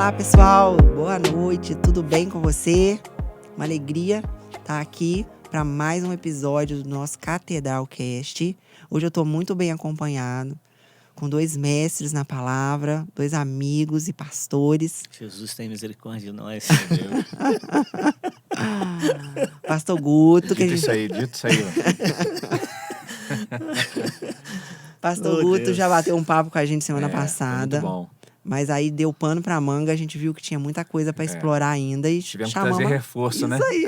Olá, pessoal. Boa noite. Tudo bem com você? Uma alegria estar aqui para mais um episódio do nosso Catedralcast. Hoje eu estou muito bem acompanhado, com 2 mestres na palavra, 2 amigos e pastores. Jesus tem misericórdia de nós. Pastor Guto. Dito isso aí. Pastor Guto já bateu um papo com a gente semana passada. Muito bom. Mas aí deu pano pra manga, a gente viu que tinha muita coisa para explorar ainda. E tivemos que chamamos... trazer reforço, isso né? Aí.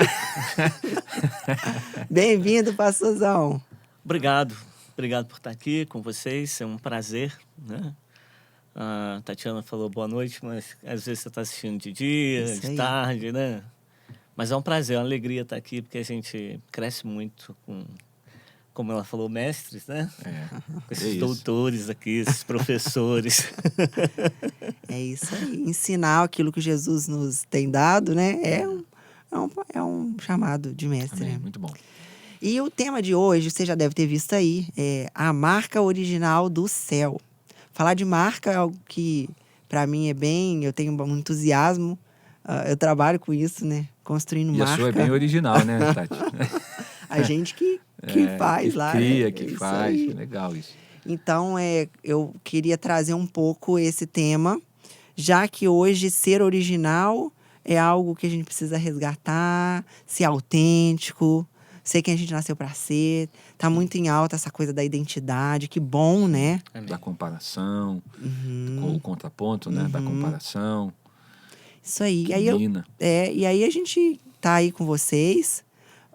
Bem-vindo, pastorzão. Obrigado por estar aqui com vocês, é um prazer, né? A Tatiana falou boa noite, mas às vezes você está assistindo de dia, de tarde, né? Mas é um prazer, é uma alegria estar aqui, porque a gente cresce muito com, como ela falou, mestres, né? Com esses doutores aqui, esses professores. É isso aí. Ensinar aquilo que Jesus nos tem dado, né? É um chamado de mestre. Amém. Né? Muito bom. E o tema de hoje, você já deve ter visto aí, é a marca original do céu. Falar de marca é algo que, para mim, eu tenho um entusiasmo. Eu trabalho com isso, né? Construindo marca. E a sua é bem original, né, Tati? A gente que faz que lá. Cria, né? que faz. Aí. Legal isso. Então, eu queria trazer um pouco esse tema, já que hoje ser original é algo que a gente precisa resgatar, ser autêntico, ser quem a gente nasceu para ser. Tá muito em alta essa coisa da identidade, que bom, né? Da comparação, com o contraponto, né? Da comparação. Isso aí. E aí a gente tá aí com vocês.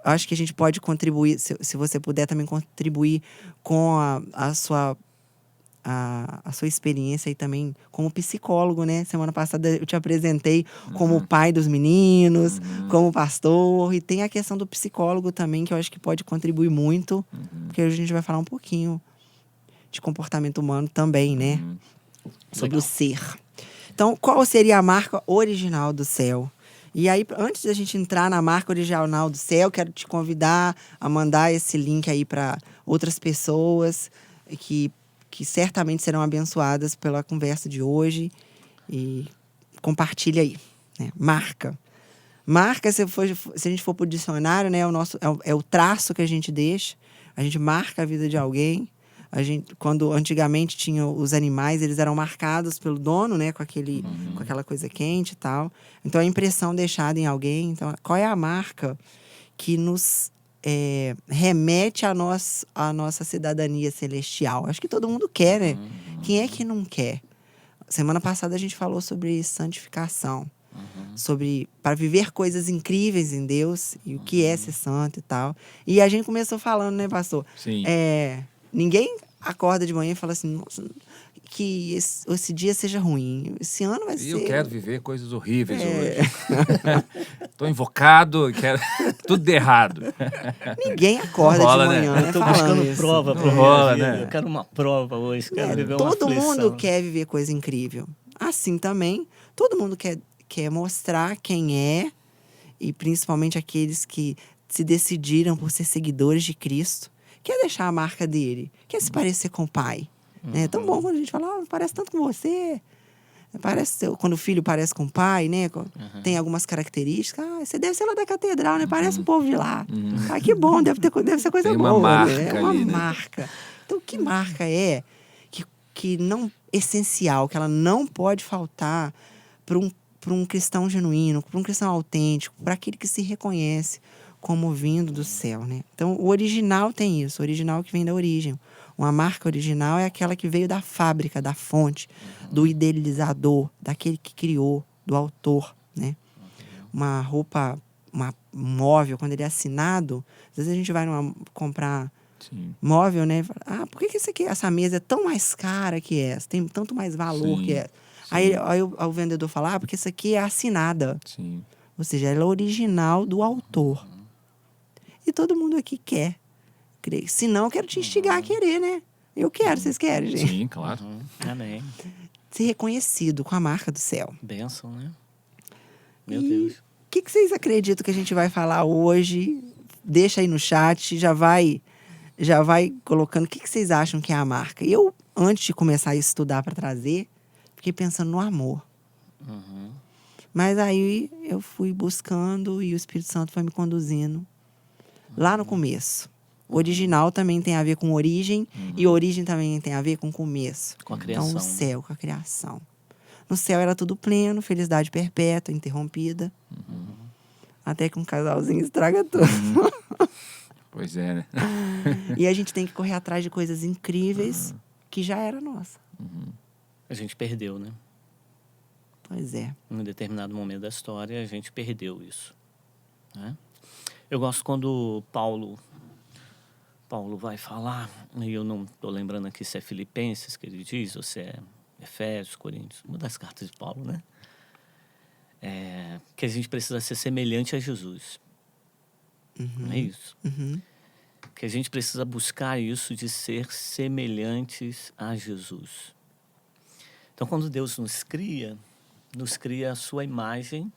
Acho que a gente pode contribuir, se você puder também contribuir com a sua experiência aí também como psicólogo, né? Semana passada eu te apresentei como pai dos meninos, como pastor. E tem a questão do psicólogo também, que eu acho que pode contribuir muito. Porque hoje a gente vai falar um pouquinho de comportamento humano também, né? Sobre o ser. Então, qual seria a marca original do céu? E aí, antes da gente entrar na marca original do céu, quero te convidar a mandar esse link aí para outras pessoas que certamente serão abençoadas pela conversa de hoje. E compartilha aí, né? Marca. Marca, se a gente for para o dicionário, né, é o traço que a gente deixa. A gente marca a vida de alguém. Quando antigamente tinha os animais, eles eram marcados pelo dono, né, com aquela coisa quente e tal. Então, a impressão deixada em alguém. Então, qual é a marca que nos remete à nossa cidadania celestial? Acho que todo mundo quer, né? Quem é que não quer? Semana passada a gente falou sobre santificação. Sobre para viver coisas incríveis em Deus e o que é ser santo e tal. E a gente começou falando, né, pastor? Sim. Ninguém acorda de manhã e fala assim, nossa, que esse dia seja ruim. Esse ano vai ser... Eu quero viver coisas horríveis hoje. Tô invocado, quero tudo de errado. Ninguém acorda de manhã, né? Eu tô buscando prova pra rola, minha vida. Né? Eu quero uma prova hoje, quero viver uma Todo aflição. mundo quer viver coisa incrível. Assim também, todo mundo quer mostrar quem é, e principalmente aqueles que se decidiram por ser seguidores de Cristo. Quer deixar a marca dele, quer se parecer com o pai. É tão bom quando a gente fala, parece tanto com você. Quando o filho parece com o pai, né? Tem algumas características. Você deve ser lá da catedral, né? Parece um povo de lá. Que bom, deve ser coisa tem boa. Uma marca né? Uma ali, marca. Né? Então, que marca é que não essencial, que ela não pode faltar para um cristão genuíno, para um cristão autêntico, para aquele que se reconhece como vindo do céu, né? Então, o original tem isso, o original que vem da origem. Uma marca original é aquela que veio da fábrica, da fonte, do idealizador, daquele que criou, do autor, né? Uma roupa, um móvel, quando ele é assinado, às vezes a gente vai comprar móvel, né? Por que essa mesa é tão mais cara que essa? Tem tanto mais valor que essa? Aí o vendedor fala, porque essa aqui é assinada. Sim. Ou seja, ela é original do autor. E todo mundo aqui quer. Se não, eu quero te instigar a querer, né? Eu quero, vocês querem, gente? Sim, claro. Amém. Ser reconhecido com a marca do céu. Bênção, né? Meu Deus. O que vocês acreditam que a gente vai falar hoje? Deixa aí no chat, já vai colocando o que vocês acham que é a marca. Eu, antes de começar a estudar para trazer, fiquei pensando no amor. Mas aí eu fui buscando e o Espírito Santo foi me conduzindo lá no começo. O original também tem a ver com origem e origem também tem a ver com começo. Com a criação. Então, o céu, com a criação. No céu era tudo pleno, felicidade perpétua, interrompida. Até que um casalzinho estraga tudo. Pois é, né? E a gente tem que correr atrás de coisas incríveis que já era nossa. A gente perdeu, né? Pois é. Em um determinado momento da história, a gente perdeu isso. Né? Eu gosto quando Paulo vai falar, e eu não estou lembrando aqui se é Filipenses que ele diz, ou se é Efésios, Coríntios, uma das cartas de Paulo, né? Que a gente precisa ser semelhante a Jesus. Não é isso? Que a gente precisa buscar isso de ser semelhantes a Jesus. Então, quando Deus nos cria a sua imagem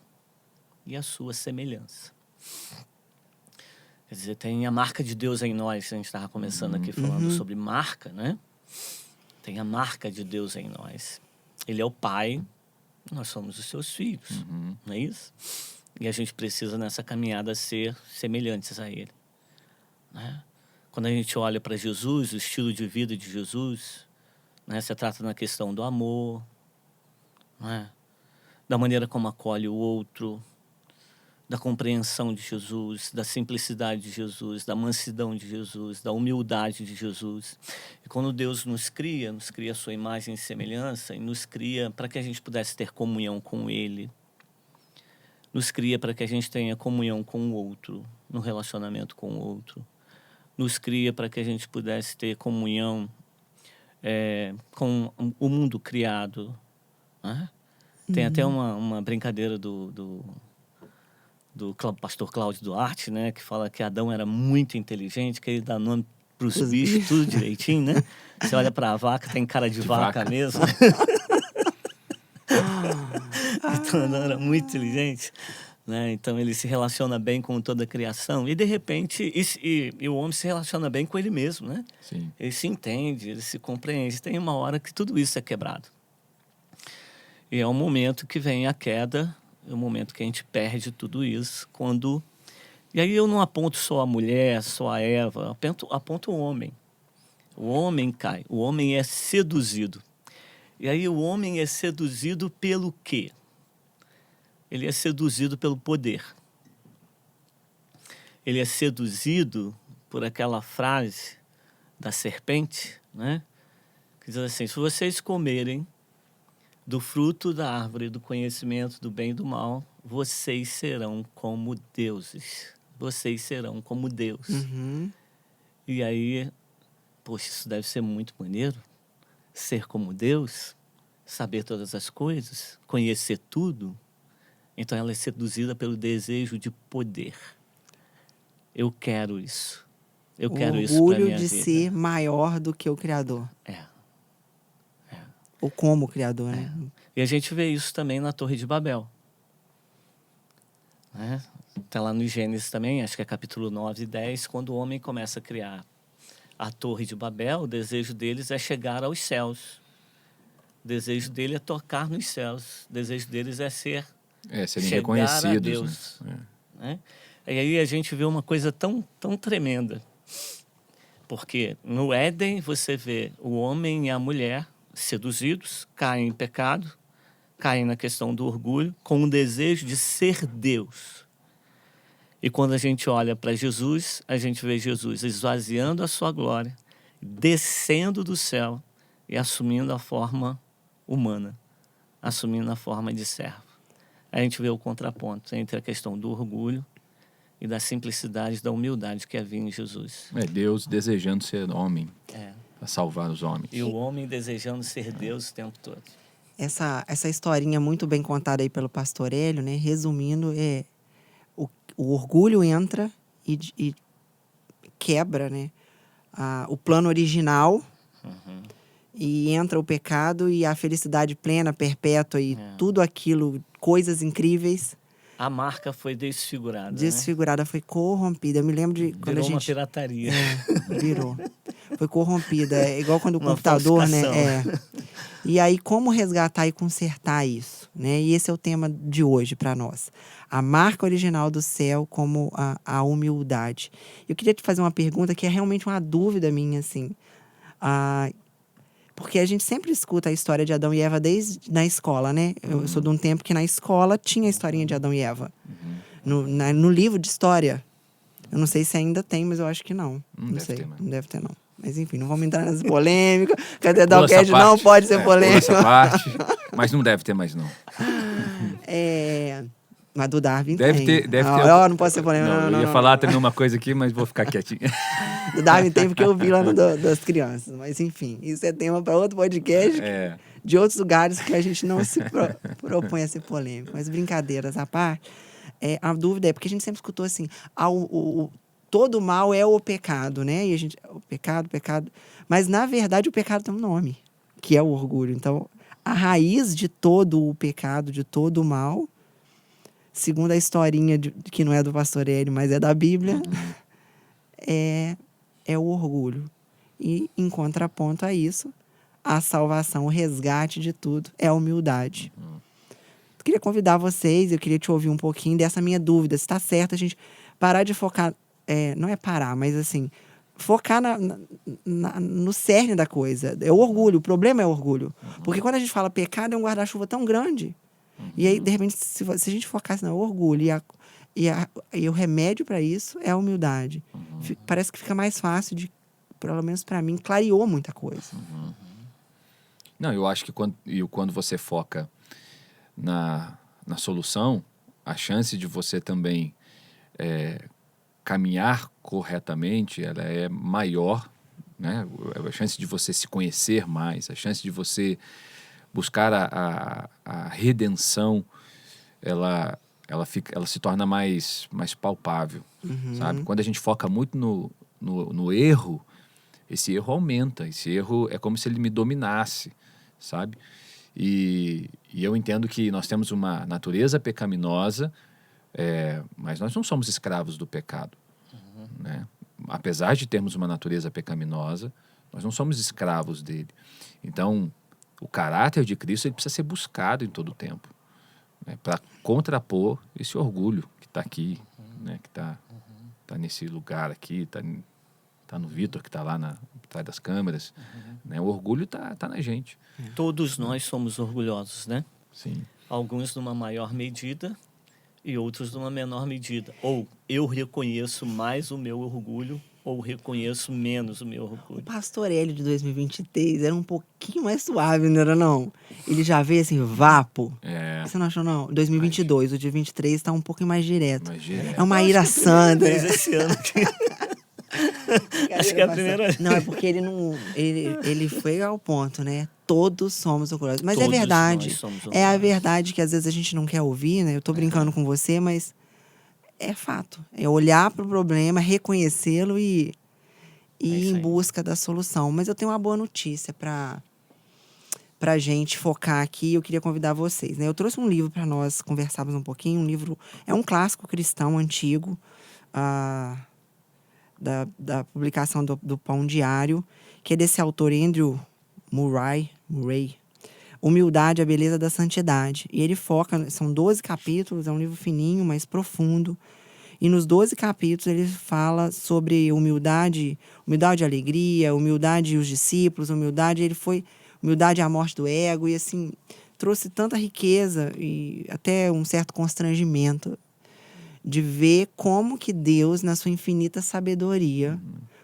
e a sua semelhança. Quer dizer, tem a marca de Deus em nós. A gente estava começando aqui falando sobre marca, né? Tem a marca de Deus em nós. Ele é o Pai, nós somos os seus filhos, não é isso? E a gente precisa, nessa caminhada, ser semelhantes a Ele. Né? Quando a gente olha para Jesus, o estilo de vida de Jesus, né? Se trata na questão do amor, né? Da maneira como acolhe o outro, da compreensão de Jesus, da simplicidade de Jesus, da mansidão de Jesus, da humildade de Jesus. E quando Deus nos cria a sua imagem e semelhança, e nos cria para que a gente pudesse ter comunhão com Ele, nos cria para que a gente tenha comunhão com o outro, no relacionamento com o outro, nos cria para que a gente pudesse ter comunhão com o mundo criado. Né? Tem até uma brincadeira do pastor Cláudio Duarte, né, que fala que Adão era muito inteligente, que ele dá nome para os bichos tudo direitinho, né? Você olha para a vaca, tem cara de vaca mesmo. Então Adão era muito inteligente, né? Então ele se relaciona bem com toda a criação e de repente e o homem se relaciona bem com ele mesmo, né? Sim. Ele se entende, ele se compreende. Tem uma hora que tudo isso é quebrado. E é um momento que vem a queda. É o momento que a gente perde tudo isso, quando... E aí eu não aponto só a mulher, só a Eva, aponto o homem. O homem cai, o homem é seduzido. E aí o homem é seduzido pelo quê? Ele é seduzido pelo poder. Ele é seduzido por aquela frase da serpente, né? Que diz assim, se vocês comerem do fruto da árvore do conhecimento do bem e do mal, vocês serão como deuses. Vocês serão como Deus. E aí, poxa, isso deve ser muito maneiro. Ser como Deus, saber todas as coisas, conhecer tudo. Então ela é seduzida pelo desejo de poder. Eu quero isso. Eu quero isso para minha vida. O orgulho de ser maior do que o Criador. É. Ou como o Criador, né? E a gente vê isso também na Torre de Babel. Né? Está lá no Gênesis também, acho que é capítulo 9 e 10, quando o homem começa a criar a Torre de Babel, o desejo deles é chegar aos céus. O desejo dele é tocar nos céus. O desejo deles é serem reconhecidos. A Deus, né? E aí a gente vê uma coisa tão, tão tremenda. Porque no Éden você vê o homem e a mulher seduzidos, caem em pecado, caem na questão do orgulho, com o desejo de ser Deus. E quando a gente olha para Jesus, a gente vê Jesus esvaziando a sua glória, descendo do céu e assumindo a forma humana, assumindo a forma de servo. A gente vê o contraponto entre a questão do orgulho e da simplicidade, da humildade que havia em Jesus. É Deus desejando ser homem, para salvar os homens. E o homem desejando ser Deus o tempo todo. Essa historinha muito bem contada aí pelo pastor Hélio, né? Resumindo, o orgulho entra e quebra, né? O plano original, e entra o pecado e a felicidade plena, perpétua e tudo aquilo, coisas incríveis. A marca foi desfigurada. Desfigurada, né? Foi corrompida. Eu me lembro de quando virou a gente... uma pirataria. Virou. Foi corrompida. É igual quando o computador, né? E aí, como resgatar e consertar isso, né? E esse é o tema de hoje para nós. A marca original do céu como a humildade. Eu queria te fazer uma pergunta que é realmente uma dúvida minha, assim. Porque a gente sempre escuta a história de Adão e Eva desde na escola, né? Eu sou de um tempo que na escola tinha a historinha de Adão e Eva. No livro de história. Eu não sei se ainda tem, mas eu acho que não. Não sei. Não deve ter, não. Mas enfim, não vamos entrar nessa polêmica. Catedral-cast não pode ser polêmica. Essa parte, mas não deve ter mais, não. Mas do Darwin deve tem. Deve ter. Não pode ser polêmica. Eu ia falar também uma coisa aqui, mas vou ficar quietinho. Do Darwin tem porque eu vi lá no das crianças. Mas enfim, isso é tema para outro podcast. De outros lugares que a gente não se propõe a ser polêmico. Mas brincadeiras à parte, a dúvida é porque a gente sempre escutou assim, todo mal é o pecado, né? E a gente, o pecado. Mas, na verdade, o pecado tem um nome, que é o orgulho. Então, a raiz de todo o pecado, de todo o mal, segundo a historinha que não é do pastor Hélio, mas é da Bíblia, é o orgulho. E, em contraponto a isso, a salvação, o resgate de tudo é a humildade. Eu queria convidar vocês, eu queria te ouvir um pouquinho dessa minha dúvida. Se está certo a gente parar de focar... não é parar, mas assim, focar no cerne da coisa. É o orgulho, o problema é o orgulho. Porque quando a gente fala pecado, é um guarda-chuva tão grande. E aí, de repente, se a gente focasse no orgulho e o remédio para isso é a humildade. Parece que fica mais fácil pelo menos para mim, clareou muita coisa. Não, eu acho que quando você foca na solução, a chance de você também caminhar corretamente, ela é maior, né? A chance de você se conhecer mais, a chance de você buscar a redenção, ela se torna mais palpável, sabe? Quando a gente foca muito no erro, esse erro aumenta, esse erro é como se ele me dominasse, sabe? E eu entendo que nós temos uma natureza pecaminosa, mas nós não somos escravos do pecado, né? Apesar de termos uma natureza pecaminosa, nós não somos escravos dele. Então, o caráter de Cristo ele precisa ser buscado em todo o tempo, né? Para contrapor esse orgulho que está aqui, né? Que está nesse lugar aqui, está no Vitor, que está lá atrás das câmeras. Né? O orgulho está na gente. Todos nós somos orgulhosos, né? Sim. Alguns numa maior medida e outros numa menor medida. Ou eu reconheço mais o meu orgulho ou reconheço menos o meu orgulho. O pastor Hélio de 2023 era um pouquinho mais suave, não era não? Ele já veio assim, vapo. Você não achou não? 2022, o de 23 está um pouquinho mais direto. É uma ira santa. Esse ano aqui. Acho que é a primeira vez. Não, é porque ele foi ao ponto, né? Todos somos orgulhosos. Mas Todos é verdade. nós somos orgulhosos. É a verdade que às vezes a gente não quer ouvir, né? Eu tô brincando com você, mas é fato. É olhar para o problema, reconhecê-lo e ir em busca da solução. Mas eu tenho uma boa notícia pra gente focar aqui. Eu queria convidar vocês, né? Eu trouxe um livro para nós conversarmos um pouquinho. Um livro... É um clássico cristão antigo. Da publicação do Pão Diário, que é desse autor Andrew Murray, Humildade, a Beleza da Santidade. E ele foca, são 12 capítulos, é um livro fininho, mas profundo. E nos 12 capítulos ele fala sobre humildade e alegria, humildade e os discípulos, humildade e a morte do ego, e assim, trouxe tanta riqueza e até um certo constrangimento de ver como que Deus, na sua infinita sabedoria,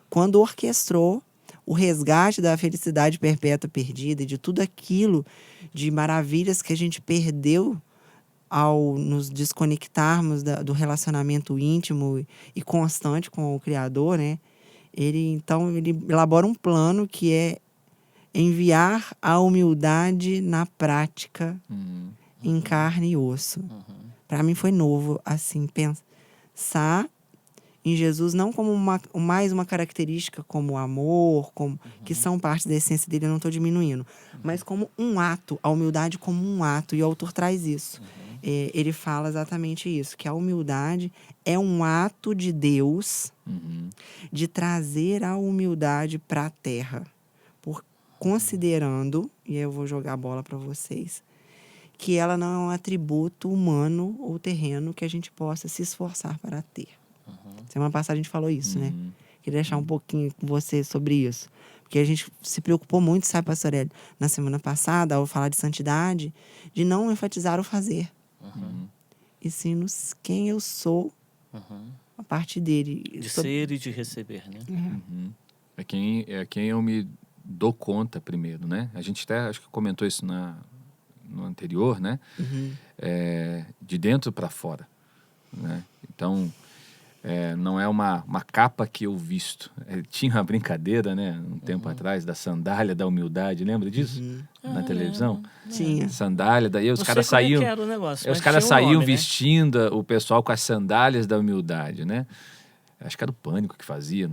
quando orquestrou o resgate da felicidade perpétua perdida e de tudo aquilo de maravilhas que a gente perdeu ao nos desconectarmos do relacionamento íntimo e constante com o Criador, né? Ele elabora um plano que é enviar a humildade na prática, em carne e osso. Para mim foi novo, assim, pensar em Jesus não como mais uma característica como o amor, que são parte da essência dele, eu não estou diminuindo, mas como um ato, a humildade como um ato, e o autor traz isso. Ele fala exatamente isso, que a humildade é um ato de Deus de trazer a humildade para a terra. considerando, e aí eu vou jogar a bola para vocês, que ela não é um atributo humano ou terreno que a gente possa se esforçar para ter. Semana passada a gente falou isso, né? Queria deixar um pouquinho com você sobre isso. Porque a gente se preocupou muito, sabe, pastor Hélio, na semana passada, ao falar de santidade, de não enfatizar o fazer. E sim nos quem eu sou a partir dele. De ser e de receber, né? É quem eu me dou conta primeiro, né? A gente até acho que comentou isso no anterior, né? De dentro para fora, né? Então, não é uma capa que eu visto. Tinha uma brincadeira, né? Um tempo atrás, da sandália da humildade. Lembra disso? Na televisão? Tinha. Sandália. Daí os Não caras sei como é saíam... que era o negócio, os mas caras tinha um saíam nome, né? vestindo o pessoal com as sandálias da humildade, né? Acho que era o Pânico que fazia.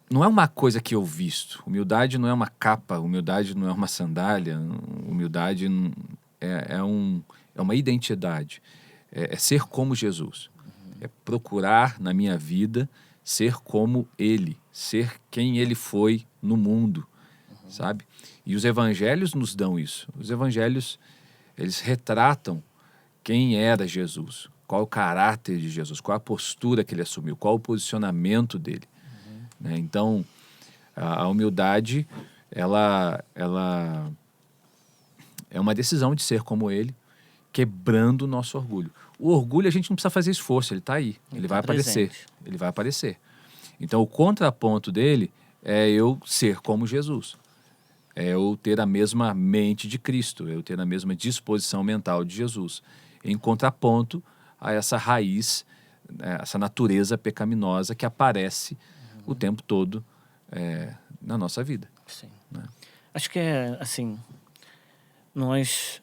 Não é uma coisa que eu visto. Humildade não é uma capa, humildade não é uma sandália. Humildade é uma identidade. É ser como Jesus. É procurar na minha vida ser como Ele, ser quem Ele foi no mundo, sabe? E os evangelhos nos dão isso. Os evangelhos, eles retratam quem era Jesus, qual o caráter de Jesus, qual a postura que Ele assumiu, qual o posicionamento dele. Né? Então, a humildade, ela é uma decisão de ser como Ele, quebrando o nosso orgulho. O orgulho a gente não precisa fazer esforço, ele está aí, ele vai aparecer, ele vai aparecer. Então o contraponto dele é eu ser como Jesus, é eu ter a mesma mente de Cristo, eu ter a mesma disposição mental de Jesus, em contraponto a essa raiz, essa natureza pecaminosa que aparece o tempo todo na nossa vida. Sim. Né? Acho que assim, nós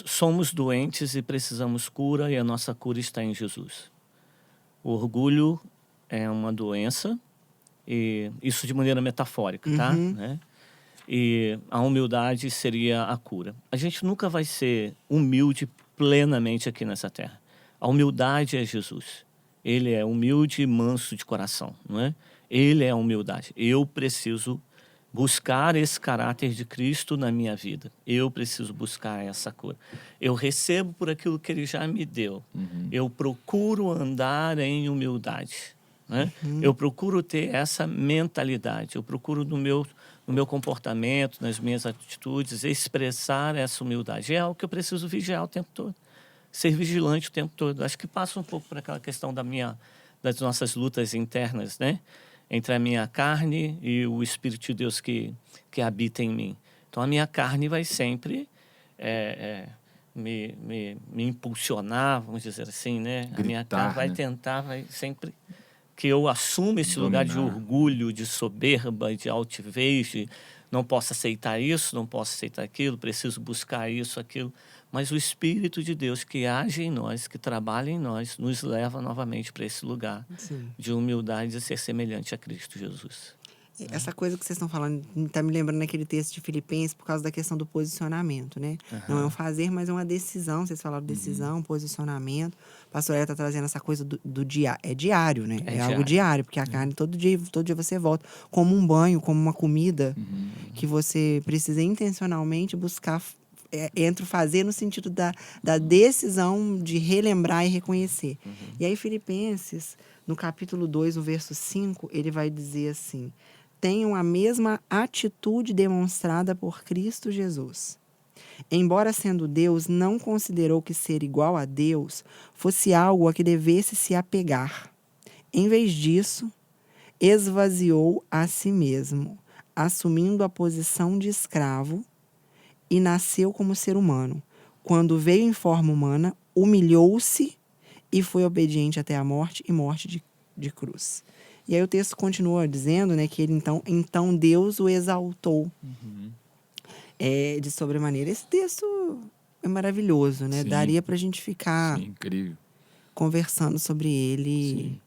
somos doentes e precisamos cura, e a nossa cura está em Jesus. O orgulho é uma doença, e isso de maneira metafórica, tá? Né? E a humildade seria a cura. A gente nunca vai ser humilde plenamente aqui nessa terra. A humildade é Jesus. Ele é humilde e manso de coração, não é? Ele é a humildade. Eu preciso buscar esse caráter de Cristo na minha vida. Eu preciso buscar essa cura. Eu recebo por aquilo que Ele já me deu. Eu procuro andar em humildade. Né? Eu procuro ter essa mentalidade. Eu procuro no meu comportamento, nas minhas atitudes, expressar essa humildade. É algo que eu preciso vigiar o tempo todo. Ser vigilante o tempo todo. Acho que passa um pouco por aquela questão das nossas lutas internas, né? Entre a minha carne e o Espírito de Deus que habita em mim. Então, a minha carne vai sempre me impulsionar, vamos dizer assim, né? Gritar, a minha carne vai tentar, vai sempre que eu assuma esse lugar de orgulho, de soberba, de altivez, de não posso aceitar isso, não posso aceitar aquilo, preciso buscar isso, aquilo. Mas o Espírito de Deus que age em nós, que trabalha em nós, nos leva novamente para esse lugar de humildade, de ser semelhante a Cristo Jesus. Essa coisa que vocês estão falando está me lembrando naquele texto de Filipenses por causa da questão do posicionamento, né? Não é um fazer, mas é uma decisão. Vocês falaram decisão, posicionamento. O pastor está trazendo essa coisa do diário. É diário, né? É algo diário, porque a carne todo dia você volta. Como um banho, como uma comida, que você precisa intencionalmente buscar entre o fazer no sentido da decisão de relembrar e reconhecer. E aí, Filipenses, no capítulo 2, no verso 5, ele vai dizer assim: tenham a mesma atitude demonstrada por Cristo Jesus. Embora sendo Deus, não considerou que ser igual a Deus fosse algo a que devesse se apegar. Em vez disso, esvaziou a si mesmo, assumindo a posição de escravo, e nasceu como ser humano. Quando veio em forma humana, humilhou-se e foi obediente até a morte, e morte de cruz. E aí o texto continua dizendo, né, que ele então Deus o exaltou de sobremaneira. Esse texto é maravilhoso, né? Sim. Daria pra gente ficar incrível, conversando sobre ele. Sim.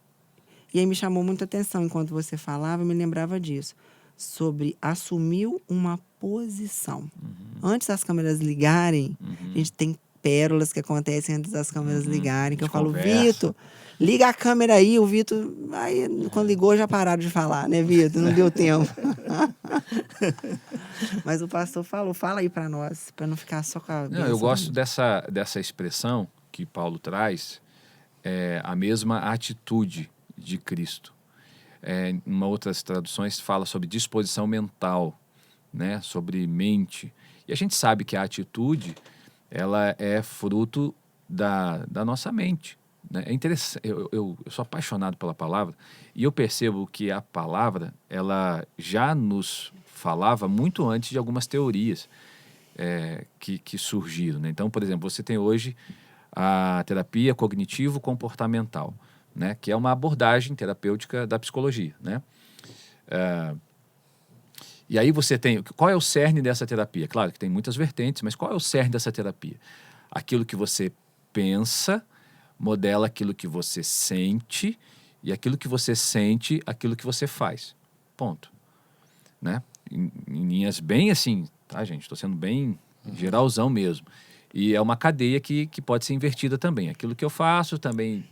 E aí me chamou muita atenção, enquanto você falava, eu me lembrava disso. Sobre assumiu uma posição. Antes das câmeras ligarem, a gente tem pérolas que acontecem antes das câmeras ligarem, que eu falo, conversa. Vitor, liga a câmera aí. O Vitor, aí quando ligou já pararam de falar, né, Vitor? Não deu tempo. Mas o pastor falou, fala aí para nós, para não ficar só com a Não, bênção eu gosto da- dessa expressão que Paulo traz, a mesma atitude de Cristo. Em outras traduções fala sobre disposição mental, né? Sobre mente. E a gente sabe que a atitude ela é fruto da nossa mente, né? É interessante, eu sou apaixonado pela palavra e eu percebo que a palavra ela já nos falava muito antes de algumas teorias que surgiram, né? Então, por exemplo, você tem hoje a terapia cognitivo-comportamental, né? Que é uma abordagem terapêutica da psicologia, né? E aí você tem... Qual é o cerne dessa terapia? Claro que tem muitas vertentes, mas qual é o cerne dessa terapia? Aquilo que você pensa modela aquilo que você sente e aquilo que você sente, aquilo que você faz. Ponto. Né? Em linhas bem assim, tá, gente? Estou sendo bem geralzão mesmo. E é uma cadeia que pode ser invertida também. Aquilo que eu faço também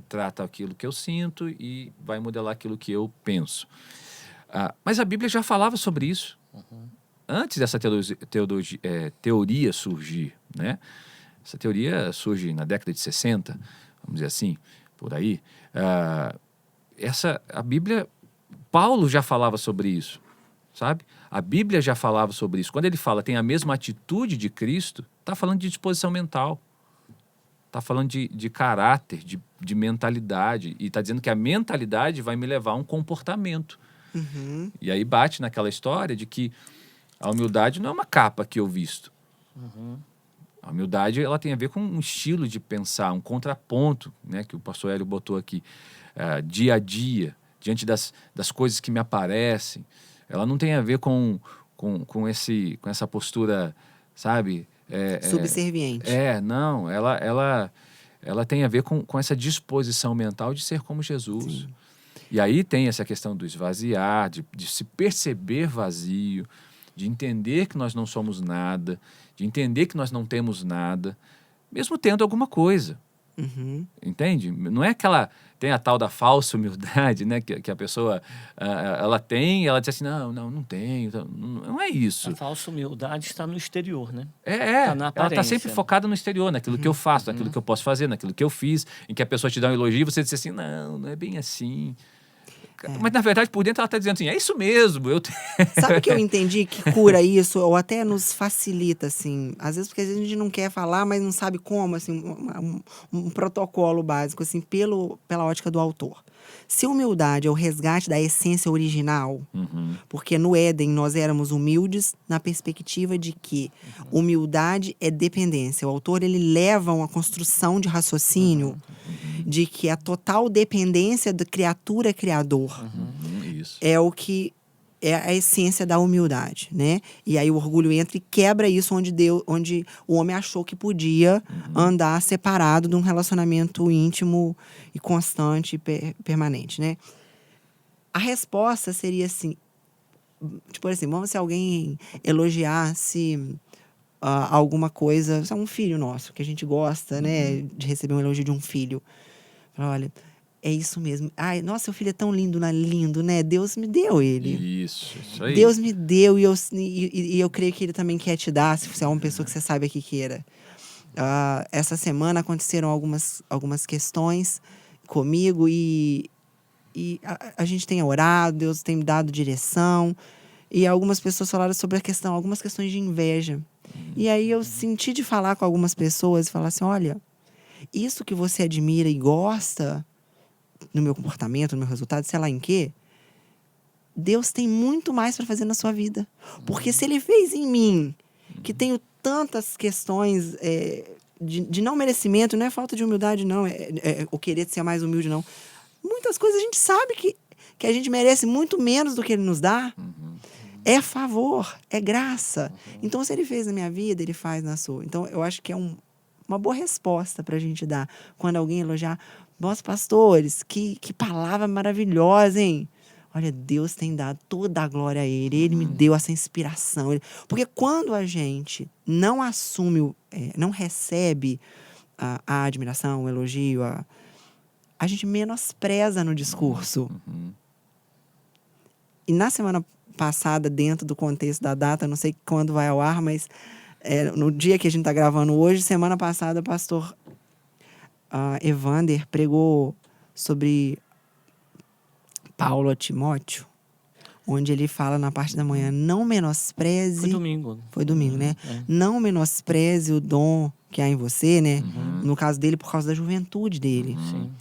trata aquilo que eu sinto e vai modelar aquilo que eu penso. Mas a Bíblia já falava sobre isso. Antes dessa teoria surgir, né? Essa teoria surge na década de 60, vamos dizer assim, por aí. A Bíblia, Paulo já falava sobre isso, sabe? A Bíblia já falava sobre isso. Quando ele fala tem a mesma atitude de Cristo, está falando de disposição mental. Está falando de caráter, de mentalidade. E está dizendo que a mentalidade vai me levar a um comportamento. Uhum. E aí bate naquela história de que a humildade não é uma capa que eu visto. A humildade ela tem a ver com um estilo de pensar, um contraponto, né, que o pastor Hélio botou aqui, dia a dia, diante das coisas que me aparecem. Ela não tem a ver com essa postura, sabe? Subserviente. Não, ela tem a ver com essa disposição mental de ser como Jesus. Sim. E aí tem essa questão do esvaziar, de se perceber vazio, de entender que nós não somos nada, de entender que nós não temos nada, mesmo tendo alguma coisa. Uhum. Entende? Não é aquela... Tem a tal da falsa humildade, né? Que a pessoa ela tem, ela diz assim, não tenho. Não é isso. A falsa humildade está no exterior, né? Tá na Ela está aparência. sempre focada no exterior, naquilo que eu faço, naquilo que eu posso fazer, naquilo que eu fiz, em que a pessoa te dá um elogio e você diz assim, não é bem assim. Mas, na verdade, por dentro ela está dizendo assim, é isso mesmo. Sabe o que eu entendi que cura isso, ou até nos facilita, assim? Às vezes porque a gente não quer falar, mas não sabe como, assim, um protocolo básico, assim, pela ótica do autor. Se humildade é o resgate da essência original, porque no Éden nós éramos humildes na perspectiva de que humildade é dependência. O autor, ele leva uma construção de raciocínio de que a total dependência da criatura-criador Isso. é o que é a essência da humildade, né? E aí o orgulho entra e quebra isso onde o homem achou que podia andar separado de um relacionamento íntimo e constante e permanente, né? A resposta seria assim, tipo assim, vamos se alguém elogiasse alguma coisa, um filho nosso, que a gente gosta, né? De receber um elogio de um filho. Olha, é isso mesmo. Ai, nossa, seu filho é tão lindo, lindo, né? Deus me deu ele. Isso aí. Deus me deu e eu creio que ele também quer te dar, se você é uma pessoa que você saiba que queira. Essa semana aconteceram algumas questões comigo e a gente tem orado, Deus tem dado direção. E algumas pessoas falaram sobre algumas questões de inveja. E aí eu senti de falar com algumas pessoas e falar assim, olha, isso que você admira e gosta no meu comportamento, no meu resultado, sei lá em quê, Deus tem muito mais para fazer na sua vida. Porque se Ele fez em mim, que tenho tantas questões de não merecimento, não é falta de humildade, não, é o querer ser mais humilde, não. Muitas coisas a gente sabe que a gente merece muito menos do que Ele nos dá. É favor, é graça. Então, se Ele fez na minha vida, Ele faz na sua. Então, eu acho que é uma boa resposta para a gente dar. Quando alguém elogiar, nossa, pastores, que palavra maravilhosa, hein? olha, Deus tem dado toda a glória a Ele. Ele me deu essa inspiração. Porque quando a gente não assume, não recebe a admiração, o elogio, a gente menospreza no discurso. E na semana passada, dentro do contexto da data, não sei quando vai ao ar, mas no dia que a gente está gravando hoje, semana passada, o pastor Evander pregou sobre Paulo a Timóteo, onde ele fala na parte da manhã, não menospreze... Foi domingo. Foi domingo, né? Não menospreze o dom que há em você, né? No caso dele, por causa da juventude dele. Sim.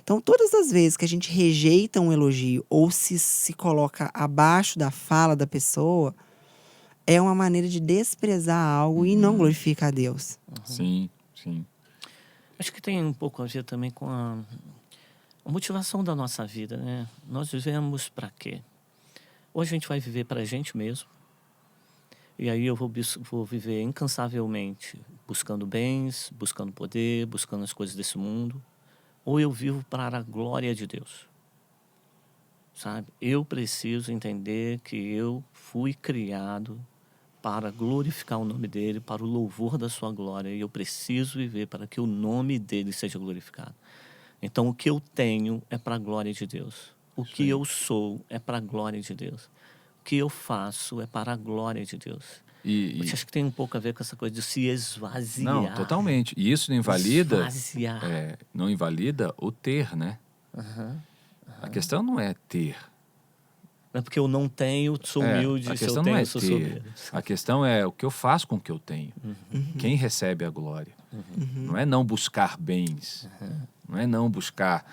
Então, todas as vezes que a gente rejeita um elogio ou se coloca abaixo da fala da pessoa, é uma maneira de desprezar algo e não glorifica a Deus. Sim, sim. Acho que tem um pouco a ver também com a motivação da nossa vida, né? Nós vivemos para quê? Hoje a gente vai viver para a gente mesmo. E aí eu vou viver incansavelmente buscando bens, buscando poder, buscando as coisas desse mundo. Ou eu vivo para a glória de Deus. Sabe? Eu preciso entender que eu fui criado para glorificar o nome dele, para o louvor da sua glória. E eu preciso viver para que o nome dele seja glorificado. Então, o que eu tenho é para a glória de Deus. O que eu sou é para a glória de Deus. O que eu faço é para a glória de Deus. Você acha que tem um pouco a ver com essa coisa de se esvaziar? Não, totalmente. E isso não invalida... Esvaziar. Não invalida o ter, né? A questão não é ter. Não é porque eu não tenho, sou humilde. A Se questão eu tenho, não é sou ter. soberbo. A questão é o que eu faço com o que eu tenho. Quem recebe a glória. Não é não buscar bens. Não é não buscar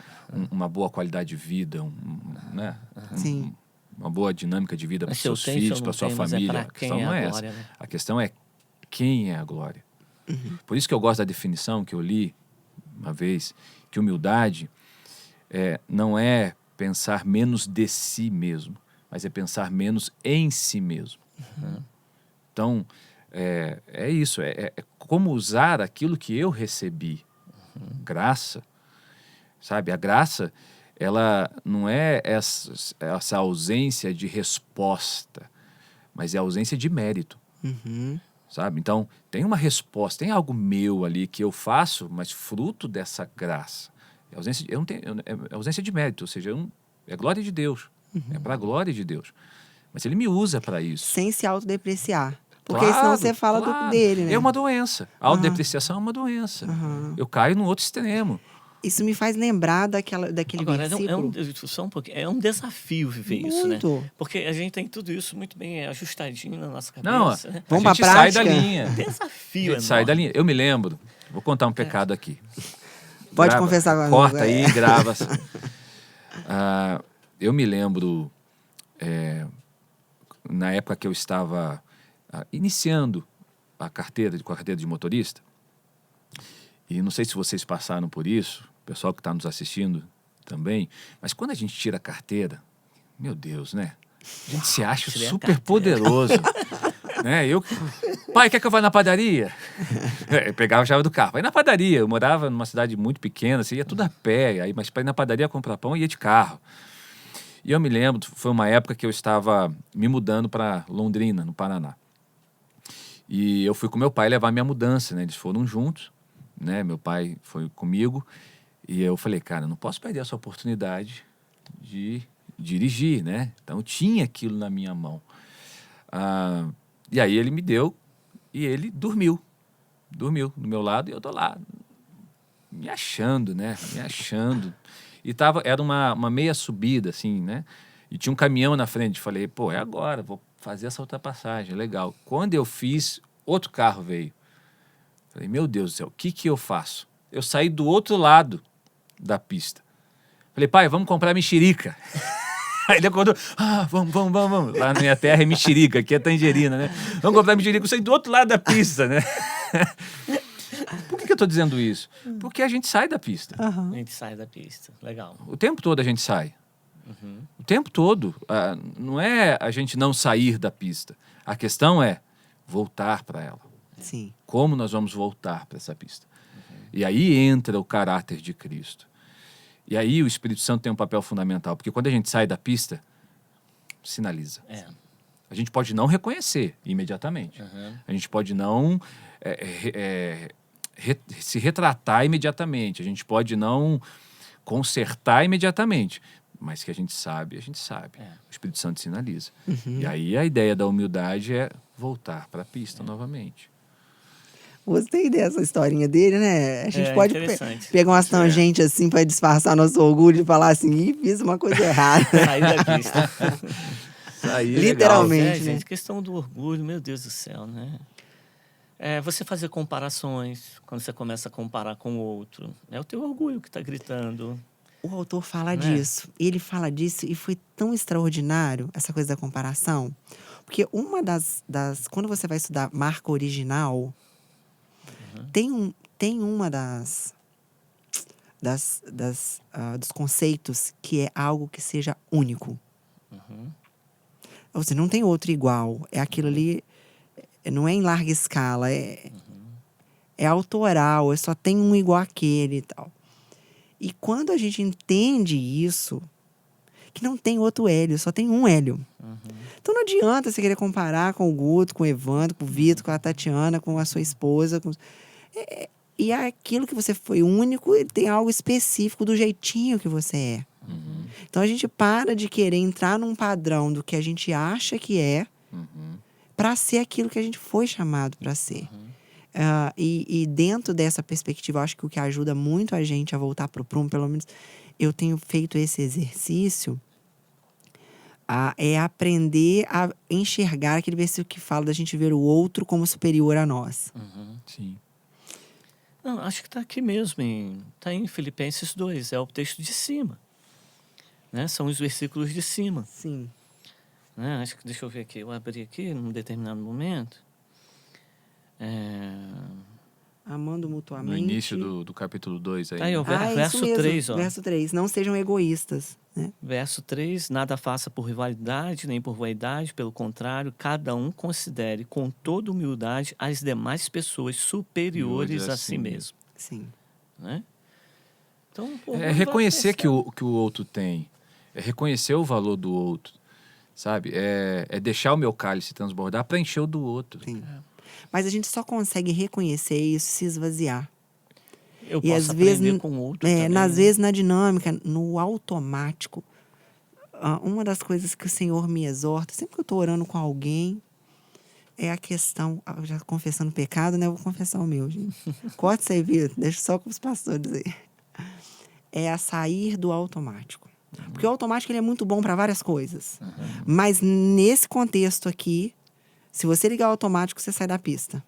uma boa qualidade de vida, né? Sim. Uma boa dinâmica de vida para Mas os se eu seus tenho, se eu filhos, não para a sua tenho, mas família. pra A quem questão é não a é glória, essa. né? A questão é quem é a glória. Por isso que eu gosto da definição que eu li uma vez, que humildade não é pensar menos de si mesmo, mas é pensar menos em si mesmo. Então, é isso, é como usar aquilo que eu recebi. Graça, sabe? A graça, ela não é essa ausência de resposta, mas é a ausência de mérito. Sabe? Então, tem uma resposta, tem algo meu ali que eu faço, mas fruto dessa graça. É ausência de mérito, ou seja, é glória de Deus. É para a glória de Deus. Mas ele me usa para isso. Sem se autodepreciar. Porque Claro, senão você fala dele, né? É uma doença. A autodepreciação é uma doença. Eu caio no outro extremo. Isso me faz lembrar daquele Agora, versículo. só um pouquinho, é um desafio viver isso, né? Muito. Porque a gente tem tudo isso muito bem ajustadinho na nossa Não, cabeça. Né? Vamos a gente pra sai da prática? linha. Desafio A gente sai enorme. da linha. Eu me lembro, vou contar um pecado aqui. Pode confessar agora. Corta aí, grava. Eu me lembro, na época que eu estava iniciando com a carteira de motorista, e não sei se vocês passaram por isso, o pessoal que está nos assistindo também, mas quando a gente tira a carteira, meu Deus, né? A gente se acha Tirei a super poderoso. Né? Pai, quer que eu vá na padaria? Eu pegava a chave do carro. Aí na padaria, eu morava numa cidade muito pequena, você ia tudo a pé, mas para ir na padaria comprar pão, ia de carro. E eu me lembro, foi uma época que eu estava me mudando para Londrina, no Paraná. E eu fui com meu pai levar minha mudança, né? Eles foram juntos, né? Meu pai foi comigo. E eu falei, cara, eu não posso perder essa oportunidade de dirigir, né? Então eu tinha aquilo na minha mão. E aí ele me deu e ele dormiu do meu lado, e eu tô lá me achando, né? Me achando. E era uma meia subida, assim, né? E tinha um caminhão na frente. Falei, pô, é agora, vou fazer essa ultrapassagem, legal. Quando eu fiz, outro carro veio. Falei, meu Deus do céu, o que eu faço? Eu saí do outro lado da pista. Falei, pai, vamos comprar mexerica. Aí ele acordou, vamos. Lá na minha terra é mexerica, aqui é tangerina, né? Vamos comprar mexerica. Eu saí do outro lado da pista, né? Por que eu estou dizendo isso? Porque a gente sai da pista. A gente sai da pista. Legal. O tempo todo a gente sai. O tempo todo. Não é a gente não sair da pista. A questão é voltar para ela. Sim. Como nós vamos voltar para essa pista? E aí entra o caráter de Cristo. E aí o Espírito Santo tem um papel fundamental, porque quando a gente sai da pista, sinaliza. A gente pode não reconhecer imediatamente. A gente pode não se retratar imediatamente. A gente pode não consertar imediatamente. Mas que a gente sabe, a gente sabe. O Espírito Santo sinaliza. E aí a ideia da humildade é voltar para a pista novamente. Gostei dessa historinha dele, né? A gente pode pegar umas tangentes assim para disfarçar nosso orgulho e falar assim, ih, fiz uma coisa errada. Sair da pista. Literalmente, né? Gente, questão do orgulho, meu Deus do céu, né? Você fazer comparações, quando você começa a comparar com o outro. É o teu orgulho que está gritando. O autor fala disso. Ele fala disso e foi tão extraordinário, essa coisa da comparação. Porque uma das quando você vai estudar marca original, tem uma dos conceitos que é algo que seja único. Ou seja, não tem outro igual. É aquilo ali, não é em larga escala, é autoral, só tem um igual àquele e tal. E quando a gente entende isso, que não tem outro Hélio, só tem um Hélio. Então não adianta você querer comparar com o Guto, com o Evandro, com o Vitor, com a Tatiana, com a sua esposa. E aquilo que você foi único, tem algo específico do jeitinho que você é. Então a gente para de querer entrar num padrão do que a gente acha que é para ser aquilo que a gente foi chamado para ser. E dentro dessa perspectiva, eu acho que o que ajuda muito a gente a voltar para o prumo, pelo menos eu tenho feito esse exercício, é aprender a enxergar aquele versículo que fala da gente ver o outro como superior a nós. Sim. Não, acho que está aqui mesmo, está em Filipenses 2, é o texto de cima. Né? São os versículos de cima. Sim. Né? Acho que, deixa eu ver aqui, eu abri aqui num determinado momento. Amando mutuamente. No início do capítulo 2 aí. Tá aí, o isso verso mesmo, 3, ó. Verso 3. Não sejam egoístas. Né? Verso 3, nada faça por rivalidade, nem por vaidade, pelo contrário, cada um considere com toda humildade as demais pessoas superiores a si mesmo. Sim. Né? Então, reconhecer que o outro tem. É reconhecer o valor do outro. Sabe? É deixar o meu cálice transbordar para encher o do outro. Sim. Mas a gente só consegue reconhecer isso se esvaziar. Eu posso aprender com o outro também. Às vezes, na dinâmica, no automático, uma das coisas que o Senhor me exorta, sempre que eu estou orando com alguém, é a questão, já confessando pecado, né? Eu vou confessar o meu, gente. Corta isso aí, Vitor, deixa só com os pastores aí. É a sair do automático. Porque o automático ele é muito bom para várias coisas. Mas nesse contexto aqui, se você ligar o automático, você sai da pista.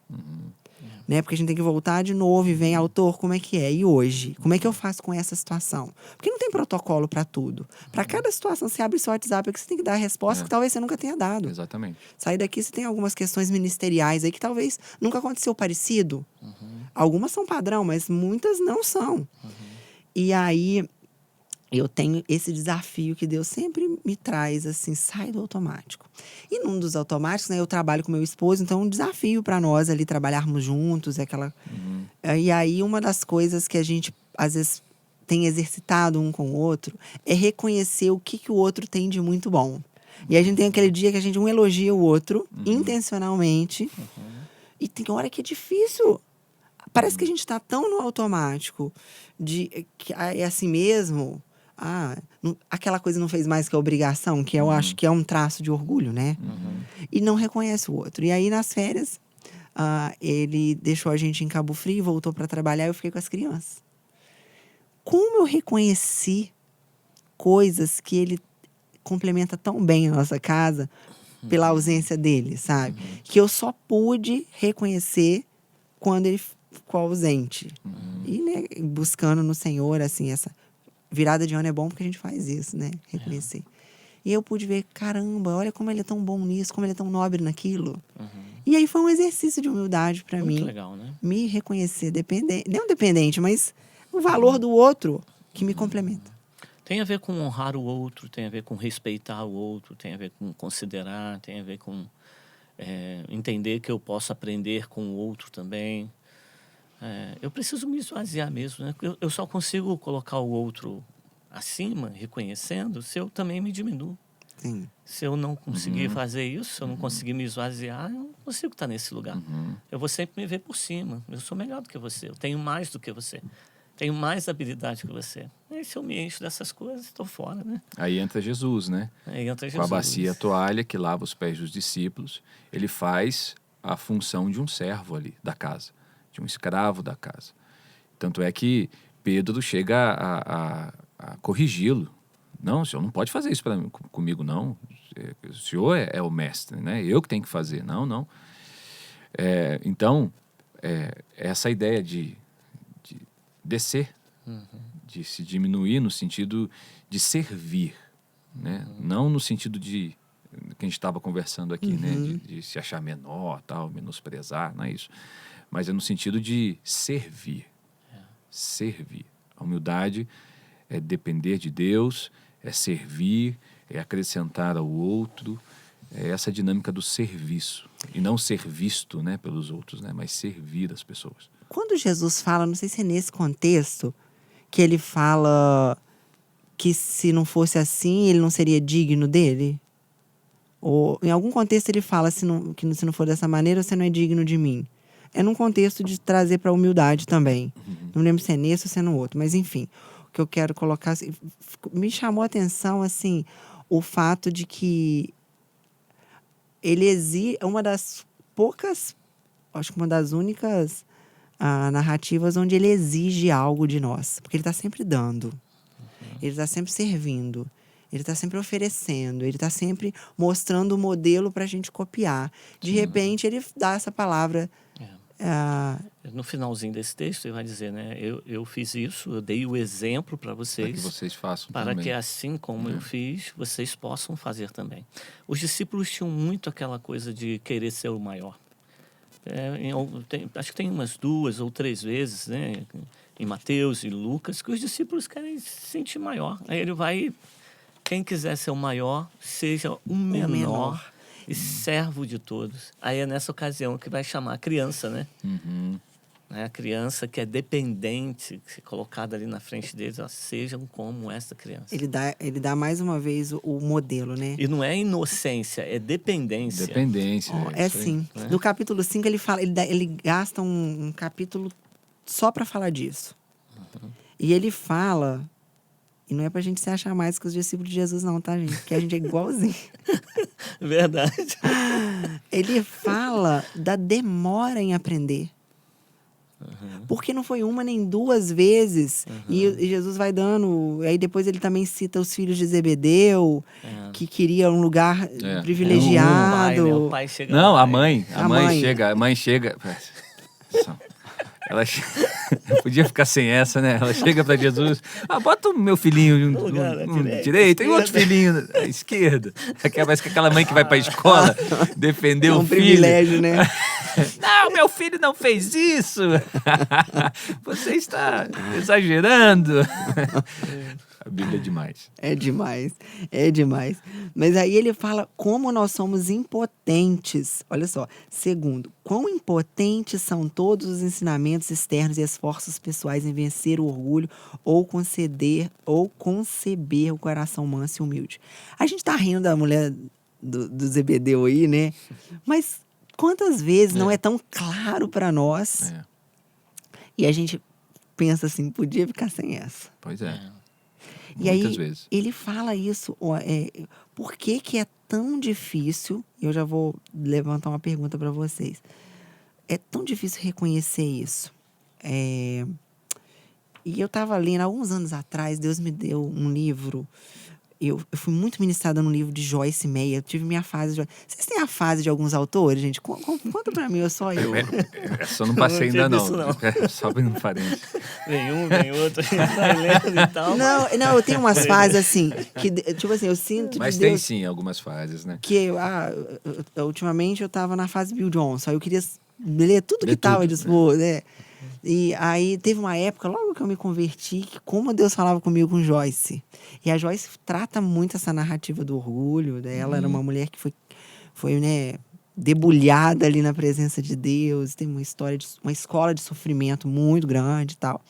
Né? Porque a gente tem que voltar de novo e vem, autor, como é que é? E hoje? Como é que eu faço com essa situação? Porque não tem protocolo para tudo. Para cada situação, você abre seu WhatsApp, é que você tem que dar a resposta que talvez você nunca tenha dado. Exatamente. Sair daqui, você tem algumas questões ministeriais aí que talvez nunca aconteceu parecido. Algumas são padrão, mas muitas não são. E aí, eu tenho esse desafio que Deus sempre me traz, assim, sai do automático. E num dos automáticos, né, eu trabalho com meu esposo, então é um desafio para nós ali trabalharmos juntos, E aí, uma das coisas que a gente, às vezes, tem exercitado um com o outro é reconhecer o que o outro tem de muito bom. E a gente tem aquele dia que a gente elogia o outro, intencionalmente, e tem hora que é difícil. Parece que a gente está tão no automático de que é assim mesmo. Aquela coisa não fez mais que a obrigação, que eu acho que é um traço de orgulho, né? E não reconhece o outro. E aí, nas férias, ele deixou a gente em Cabo Frio, voltou para trabalhar e eu fiquei com as crianças. Como eu reconheci coisas que ele complementa tão bem a nossa casa pela ausência dele, sabe? Que eu só pude reconhecer quando ele ficou ausente. E, né, buscando no Senhor, assim, essa virada de ano é bom porque a gente faz isso, né? Reconhecer. E eu pude ver, caramba, olha como ele é tão bom nisso, como ele é tão nobre naquilo. E aí foi um exercício de humildade para mim. Muito legal, né? Me reconhecer dependente, não dependente, mas o valor do outro que me complementa. Tem a ver com honrar o outro, tem a ver com respeitar o outro, tem a ver com considerar, tem a ver com entender que eu posso aprender com o outro também. Eu preciso me esvaziar mesmo, né? Eu só consigo colocar o outro acima, reconhecendo, se eu também me diminuo. Sim. Se eu não conseguir fazer isso, se eu não conseguir me esvaziar, eu não consigo estar nesse lugar. Eu vou sempre me ver por cima. Eu sou melhor do que você. Eu tenho mais do que você. Tenho mais habilidade que você. E se eu me encho dessas coisas, estou fora, né? Aí entra Jesus, né? Aí entra Com Jesus. a bacia e a toalha que lava os pés dos discípulos. Ele faz a função de um servo ali da casa, de um escravo da casa. Tanto é que Pedro chega a corrigi-lo. Não, o senhor não pode fazer isso comigo, não. O senhor é o mestre, né? Eu que tenho que fazer. Não. Então, essa ideia de descer, de se diminuir no sentido de servir, né? Não no sentido de que a gente estava conversando aqui, né? De se achar menor, tal, menosprezar, não é isso. Mas é no sentido de servir. Servir. A humildade é depender de Deus, é servir, é acrescentar ao outro, é essa dinâmica do serviço. E não ser visto, né, pelos outros, né, mas servir as pessoas. Quando Jesus fala, não sei se é nesse contexto, que ele fala que se não fosse assim, ele não seria digno dele? Ou em algum contexto ele fala que se não for dessa maneira, você não é digno de mim. É num contexto de trazer para a humildade também. Não lembro se é nesse ou se é no outro, mas enfim. O que eu quero colocar, assim, me chamou a atenção, assim, o fato de que ele exige, é uma das poucas, acho que uma das únicas narrativas onde ele exige algo de nós. Porque ele está sempre dando. Ele está sempre servindo. Ele está sempre oferecendo. Ele está sempre mostrando o modelo para a gente copiar. De repente, ele dá essa palavra. No finalzinho desse texto, ele vai dizer, né? Eu fiz isso, eu dei o exemplo para vocês. Para que vocês façam para também. que assim como eu fiz, vocês possam fazer também. Os discípulos tinham muito aquela coisa de querer ser o maior. Acho que tem umas 2 ou 3 vezes, né? Em Mateus e Lucas, que os discípulos querem se sentir maior. Aí ele vai, quem quiser ser o maior, seja o menor. E servo de todos. Aí é nessa ocasião que vai chamar a criança, né? A criança que é dependente, que é colocada ali na frente deles, sejam como essa criança. Ele dá mais uma vez o modelo, né? E não é inocência, é dependência. Dependência. Sim. Né? No capítulo 5, ele gasta um capítulo só para falar disso. E ele fala... E não é pra gente se achar mais que os discípulos de Jesus, não, tá, gente? Porque a gente é igualzinho. Verdade. Ele fala da demora em aprender. Porque não foi uma nem 2 vezes. E Jesus vai dando... Aí depois ele também cita os filhos de Zebedeu, que queria um lugar privilegiado. O pai chega Não, lá, a mãe chega... Ela podia ficar sem essa, né? Ela chega para Jesus, bota o meu filhinho direito e outro filhinho à esquerda. Parece que aquela mãe que vai para a escola defender o filho. Privilégio, né? Não, meu filho não fez isso. Você está exagerando. A Bíblia é demais. É demais. Mas aí ele fala como nós somos impotentes. Olha só. Segundo, quão impotentes são todos os ensinamentos externos e esforços pessoais em vencer o orgulho ou conceber o coração manso e humilde. A gente tá rindo da mulher do Zebedeu aí, né? Mas quantas vezes não é tão claro para nós? E a gente pensa assim, podia ficar sem essa. Pois é. E muitas aí, vezes. Ele fala isso. Por que é tão difícil? Eu já vou levantar uma pergunta para vocês. É tão difícil reconhecer isso. E eu estava lendo, alguns anos atrás, Deus me deu um livro. Eu fui muito ministrada no livro de Joyce Meyer. Eu tive minha fase de... Vocês têm a fase de alguns autores, gente? Conta pra mim, só eu. Só não passei ainda, não. Só bem no parente. Vem um, vem outro, vai lendo e tal. Não, eu tenho umas fases assim, que, tipo assim, eu sinto Mas de tem Deus, sim algumas fases, né? que ultimamente eu tava na fase Bill Johnson, aí eu queria ler tudo que tava dispor, né? E aí teve uma época, logo que eu me converti, que como Deus falava comigo com Joyce. E a Joyce trata muito essa narrativa do orgulho, né? Ela era uma mulher que foi, né, debulhada ali na presença de Deus, tem uma escola de sofrimento muito grande e tal.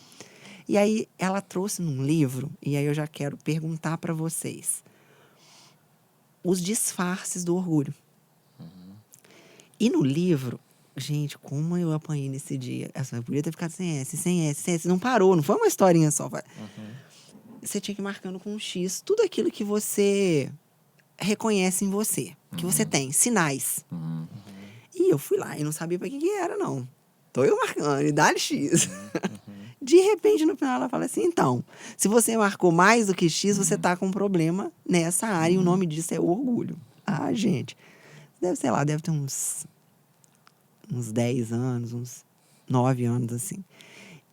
E aí ela trouxe num livro, e aí eu já quero perguntar para vocês. os disfarces do orgulho. E no livro, gente, como eu apanhei nesse dia. Eu podia ter ficado sem S, sem S, sem S. Não parou, não foi uma historinha só. Você tinha que ir marcando com um X tudo aquilo que você reconhece em você. Que você tem, sinais. E eu fui lá e não sabia pra que era, não. Tô eu marcando, e dá-lhe X. De repente, no final, ela fala assim, então, se você marcou mais do que X, você tá com um problema nessa área e o nome disso é orgulho. Ah, gente, deve ter uns 10 anos, uns 9 anos, assim.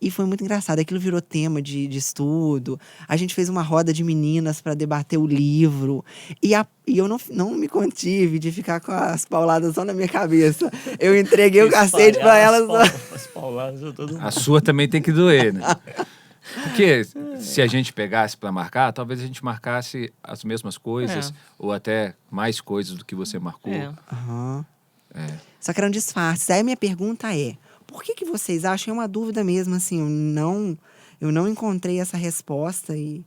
E foi muito engraçado. Aquilo virou tema de estudo. A gente fez uma roda de meninas para debater o livro. E eu não me contive de ficar com as pauladas só na minha cabeça. Eu entreguei o cacete para elas. As pauladas, a sua também tem que doer, né? Porque se a gente pegasse para marcar, talvez a gente marcasse as mesmas coisas ou até mais coisas do que você marcou. Só que eram disfarces. Aí a minha pergunta é, por que vocês acham? É uma dúvida mesmo, assim, eu não encontrei essa resposta e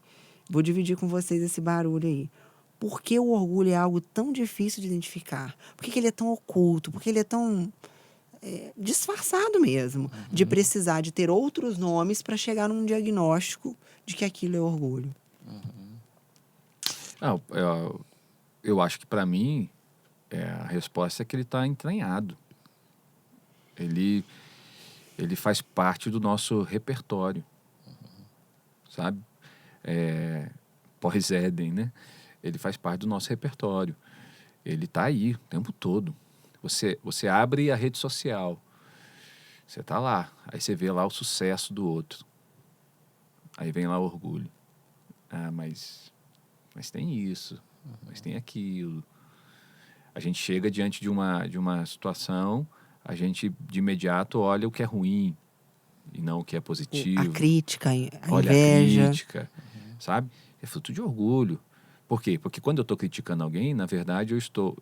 vou dividir com vocês esse barulho aí. Por que o orgulho é algo tão difícil de identificar? Por que ele é tão oculto? Por que ele é tão disfarçado mesmo? De precisar de ter outros nomes para chegar num diagnóstico de que aquilo é orgulho. Eu acho que, para mim, a resposta é que ele está entranhado. Ele faz parte do nosso repertório, sabe? Pós-Éden, né? Ele faz parte do nosso repertório. Ele está aí o tempo todo. Você abre a rede social, você está lá, aí você vê lá o sucesso do outro. Aí vem lá o orgulho. Ah, mas tem isso, mas tem aquilo. A gente chega diante de uma situação, a gente de imediato olha o que é ruim e não o que é positivo. A crítica, a olha inveja. A crítica, sabe? É fruto de orgulho. Por quê? Porque quando eu estou criticando alguém, na verdade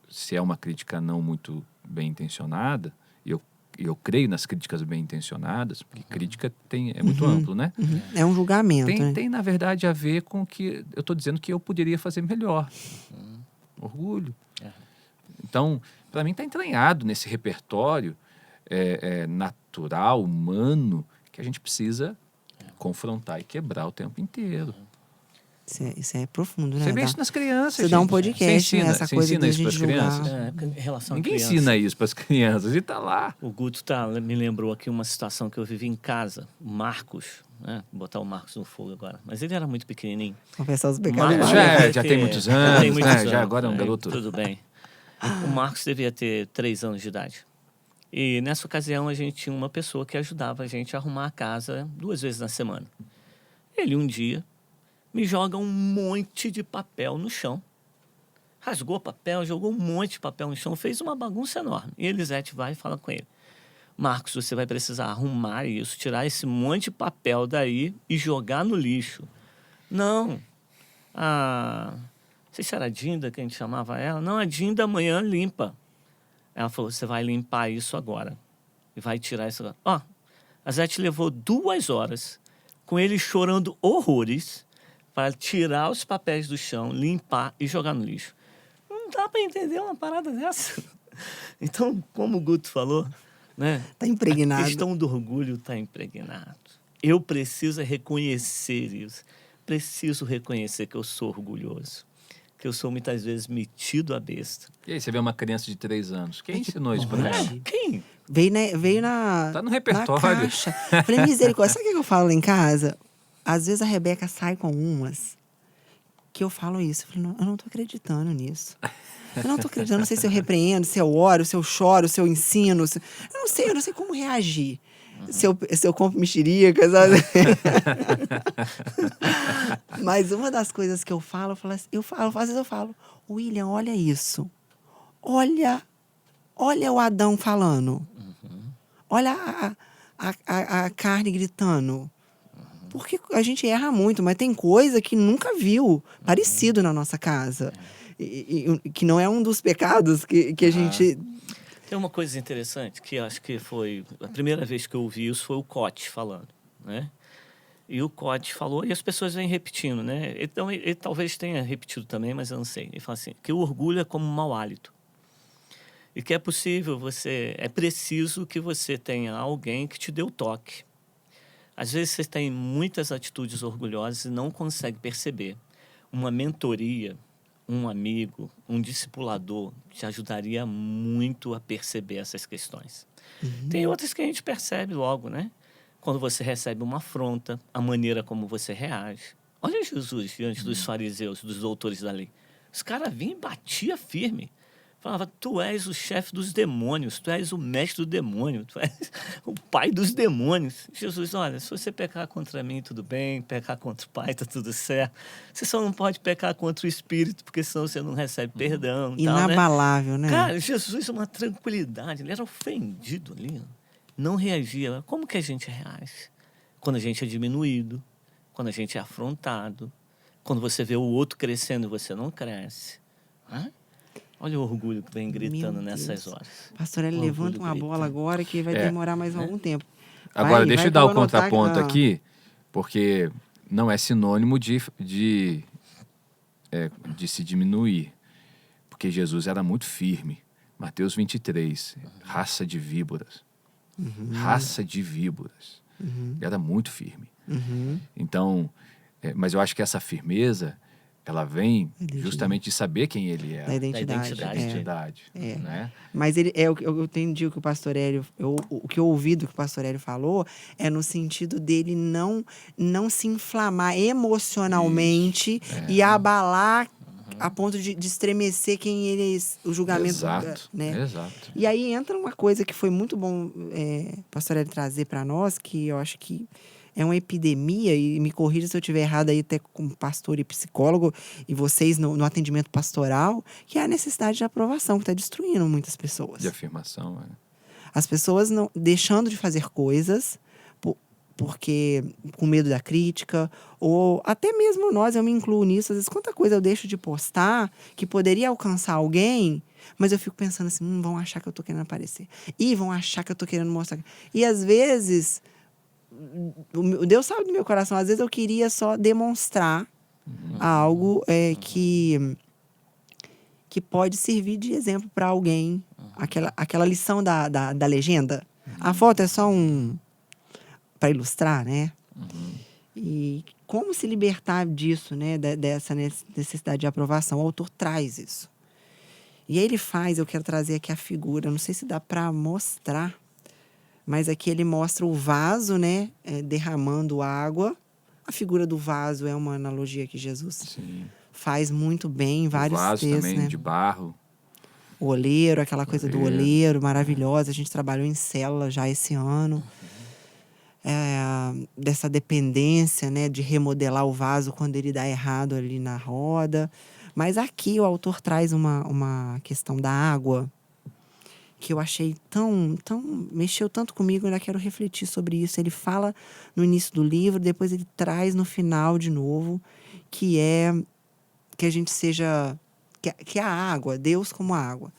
se é uma crítica não muito bem intencionada, e eu creio nas críticas bem intencionadas, porque crítica é muito amplo, né? É um julgamento, né? Tem, na verdade, a ver com que eu estou dizendo que eu poderia fazer melhor. Orgulho. Então, para mim, está entranhado nesse repertório natural, humano, que a gente precisa confrontar e quebrar o tempo inteiro. Isso é profundo, né? Você vê isso nas crianças. Você dá um podcast, né? Essa coisa ensina de isso para as crianças? Em relação Ninguém a criança, ensina isso para as crianças e está lá. O Guto me lembrou aqui uma situação que eu vivi em casa. O Marcos, né? Vou botar o Marcos no fogo agora. Mas ele era muito pequenininho. Confessar os pecados. Já tem muitos anos, né? Já agora é um garoto. Tudo bem. O Marcos devia ter 3 anos de idade. E nessa ocasião a gente tinha uma pessoa que ajudava a gente a arrumar a casa 2 vezes na semana. Ele um dia me joga um monte de papel no chão. Rasgou papel, jogou um monte de papel no chão, fez uma bagunça enorme. E Elisete vai e fala com ele: Marcos, você vai precisar arrumar isso, tirar esse monte de papel daí e jogar no lixo. Não. Não sei se era a Dinda que a gente chamava ela. Não, a Dinda amanhã limpa. Ela falou: você vai limpar isso agora. E vai tirar isso agora. A Zete levou 2 horas com ele chorando horrores para tirar os papéis do chão, limpar e jogar no lixo. Não dá para entender uma parada dessa. Então, como o Guto falou, né? Tá impregnado. A questão do orgulho está impregnado. Eu preciso reconhecer isso. Preciso reconhecer que eu sou orgulhoso. Que eu sou muitas vezes metido a besta. E aí você vê uma criança de 3 anos. Quem ensinou isso pra ela? Quem? Veio na... Tá no repertório. Na caixa. Falei, misericórdia. Sabe o que eu falo lá em casa? Às vezes a Rebeca sai com umas que eu falo isso. Eu falei, não, eu não tô acreditando nisso. Eu não tô acreditando. Não sei se eu repreendo, se eu oro, se eu choro, se eu ensino. Eu não sei como reagir. Se eu compro mexerica, sabe? Mas uma das coisas que eu falo, às vezes eu falo, William, olha isso. Olha o Adão falando. Olha a carne gritando. Porque a gente erra muito, mas tem coisa que nunca viu parecido na nossa casa. E que não é um dos pecados que a gente... Tem uma coisa interessante, que acho que foi... A primeira vez que eu ouvi isso foi o Cote falando, né? E o Cote falou, e as pessoas vêm repetindo, né? Então, ele talvez tenha repetido também, mas eu não sei. Ele fala assim, que o orgulho é como um mau hálito. E que é possível é preciso que você tenha alguém que te dê o toque. Às vezes você tem muitas atitudes orgulhosas e não consegue perceber. Uma mentoria, um amigo, um discipulador te ajudaria muito a perceber essas questões. Tem outras que a gente percebe logo, né? Quando você recebe uma afronta, a maneira como você reage. Olha Jesus diante dos fariseus, dos doutores da lei. Os caras vinham e batiam firme. Falava, tu és o chefe dos demônios, tu és o mestre do demônio, tu és o pai dos demônios. Jesus, olha, se você pecar contra mim, tudo bem, pecar contra o pai, tá tudo certo. Você só não pode pecar contra o Espírito, porque senão você não recebe perdão. Inabalável, né? Cara, Jesus, uma tranquilidade, ele era ofendido ali, não reagia. Como que a gente reage? Quando a gente é diminuído, quando a gente é afrontado, quando você vê o outro crescendo e você não cresce. Olha o orgulho que vem gritando nessas horas. Pastor, ele levanta uma bola agora que vai demorar mais algum tempo. Agora, deixa eu dar o contraponto aqui, porque não é sinônimo de se diminuir. Porque Jesus era muito firme. Mateus 23, raça de víboras. Raça de víboras. Ele era muito firme. Então, mas eu acho que essa firmeza, ela vem justamente de saber quem ele é. Da identidade. Né? Mas eu entendi o que o pastor Hélio... O que eu ouvi do que o pastor Hélio falou é no sentido dele não se inflamar emocionalmente e abalar a ponto de estremecer quem ele... O julgamento... Exato, né? Exato. E aí entra uma coisa que foi muito bom o pastor Hélio trazer para nós, que eu acho que é uma epidemia, e me corrija se eu estiver errado aí até como pastor e psicólogo, e vocês no atendimento pastoral, que é a necessidade de aprovação, que está destruindo muitas pessoas. De afirmação, As pessoas não deixando de fazer coisas porque com medo da crítica, ou até mesmo nós, eu me incluo nisso, às vezes quanta coisa eu deixo de postar que poderia alcançar alguém, mas eu fico pensando assim, vão achar que eu tô querendo aparecer. E vão achar que eu tô querendo mostrar. E às vezes... Deus sabe do meu coração, às vezes eu queria só demonstrar algo que pode servir de exemplo para alguém. Aquela lição da legenda. A foto é só para ilustrar, né? E como se libertar disso, né? Dessa necessidade de aprovação. O autor traz isso. E aí eu quero trazer aqui a figura, não sei se dá para mostrar, mas aqui ele mostra o vaso, né, derramando água. A figura do vaso é uma analogia que Jesus faz muito bem em vários textos. O vaso também, né? De barro. O oleiro, aquela coisa do oleiro, maravilhosa. A gente trabalhou em célula já esse ano. Dessa dependência, né, de remodelar o vaso quando ele dá errado ali na roda. Mas aqui o autor traz uma questão da água, que eu achei mexeu tanto comigo, eu ainda quero refletir sobre isso. Ele fala no início do livro, depois ele traz no final de novo, que é que a gente seja... Que a água, Deus como a água.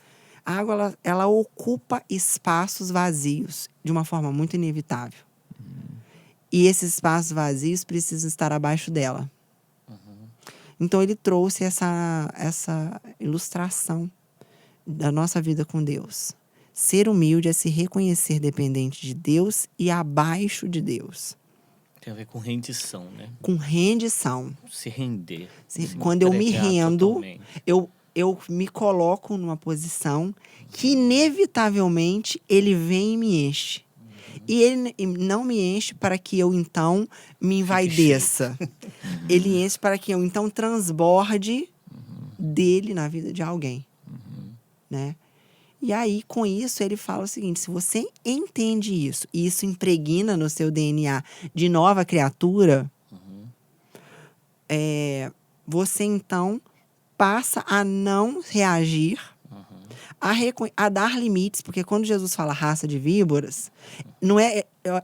A água, ela ocupa espaços vazios de uma forma muito inevitável. E esses espaços vazios precisam estar abaixo dela. Então, ele trouxe essa ilustração da nossa vida com Deus. Ser humilde é se reconhecer dependente de Deus e abaixo de Deus. Tem a ver com rendição, né? Com rendição. Se render. Quando eu me rendo, eu me coloco numa posição que, inevitavelmente, ele vem e me enche. E ele não me enche para que eu, então, me envaideça. Ele enche para que eu, então, transborde dele na vida de alguém. Né? E aí, com isso, ele fala o seguinte: se você entende isso, e isso impregna no seu DNA de nova criatura, você, então, passa a não reagir, a dar limites, porque quando Jesus fala raça de víboras,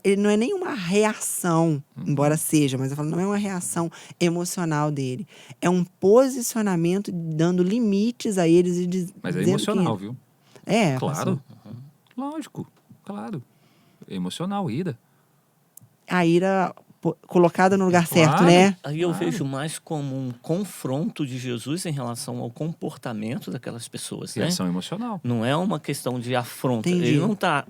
ele não é nenhuma reação, embora seja, mas eu falo, não é uma reação emocional dele. É um posicionamento dando limites a eles e dizendo. Mas é emocional, viu? Claro. Pastor. Lógico, claro. É emocional, ira. A ira colocada no lugar certo, né? Aí eu vejo mais como um confronto de Jesus em relação ao comportamento daquelas pessoas, né? Reação emocional. Não é uma questão de afronta. Entendi.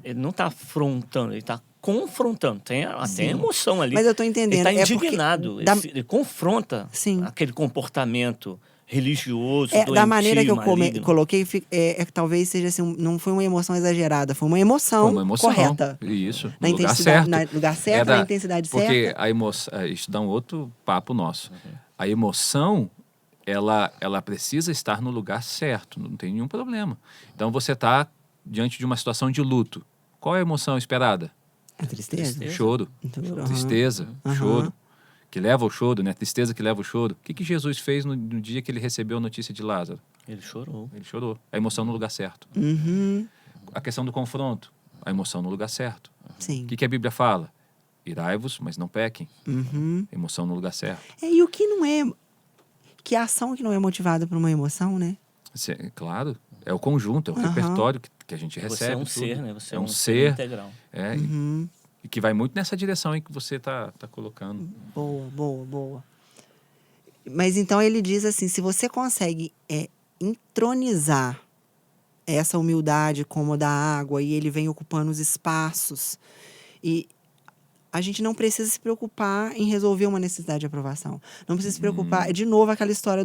Ele não tá afrontando, ele está confrontando. Tem até emoção ali. Mas eu tô entendendo. Ele é está porque indignado. da- Ele confronta Sim. aquele comportamento religioso, da maneira que eu maligno. coloquei, que talvez seja assim, não foi uma emoção exagerada, foi uma emoção, Foi uma emoção. correta. Isso. Na No lugar intensidade, certo. no lugar certo, na intensidade porque certa. a emoção, isso dá um outro papo nosso. A emoção, ela precisa estar no lugar certo, não tem nenhum problema. Então você está diante de uma situação de luto. Qual é a emoção esperada? A tristeza. Choro. Então, Tristeza, Aham. choro. Que leva ao choro, né? Tristeza que leva ao choro. O que Jesus fez no dia que ele recebeu a notícia de Lázaro? Ele chorou. Ele chorou. A emoção no lugar certo. Uhum. A questão do confronto. A emoção no lugar certo. Sim. O que a Bíblia fala? Irai-vos, mas não pequem. Uhum. Emoção no lugar certo. E o que não é... Que ação que não é motivada por uma emoção, né? Claro, é o conjunto, é o Aham. repertório que a gente recebe. Você é um tudo. ser, né? Você é um ser. integral. É, Uhum. e que vai muito nessa direção aí que você tá colocando. Boa. Mas então ele diz assim, se você consegue entronizar essa humildade como da água e ele vem ocupando os espaços, e a gente não precisa se preocupar em resolver uma necessidade de aprovação. Não precisa se preocupar. É de novo aquela história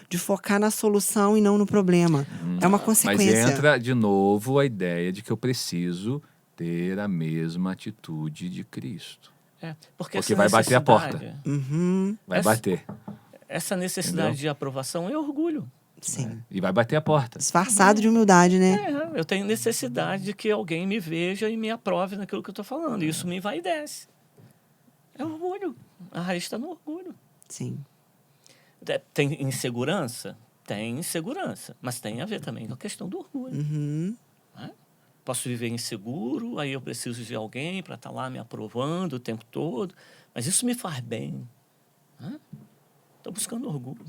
de focar na solução e não no problema. É uma Mas consequência. entra de novo a ideia de que eu preciso ter a mesma atitude de Cristo. Porque vai bater a porta. necessidade- Uhum. Vai Essa- bater. Essa necessidade Entendeu? de aprovação é orgulho. Sim. E vai bater a porta. Disfarçado de humildade, né? Eu tenho necessidade de que alguém me veja e me aprove naquilo que eu estou falando. Isso me envaidece. É orgulho. A raiz está no orgulho. Sim. Tem insegurança? Tem insegurança. Mas tem a ver também com a questão do orgulho. Uhum. Posso viver inseguro, aí eu preciso de alguém para estar lá me aprovando o tempo todo. Mas isso me faz bem. Estou buscando orgulho.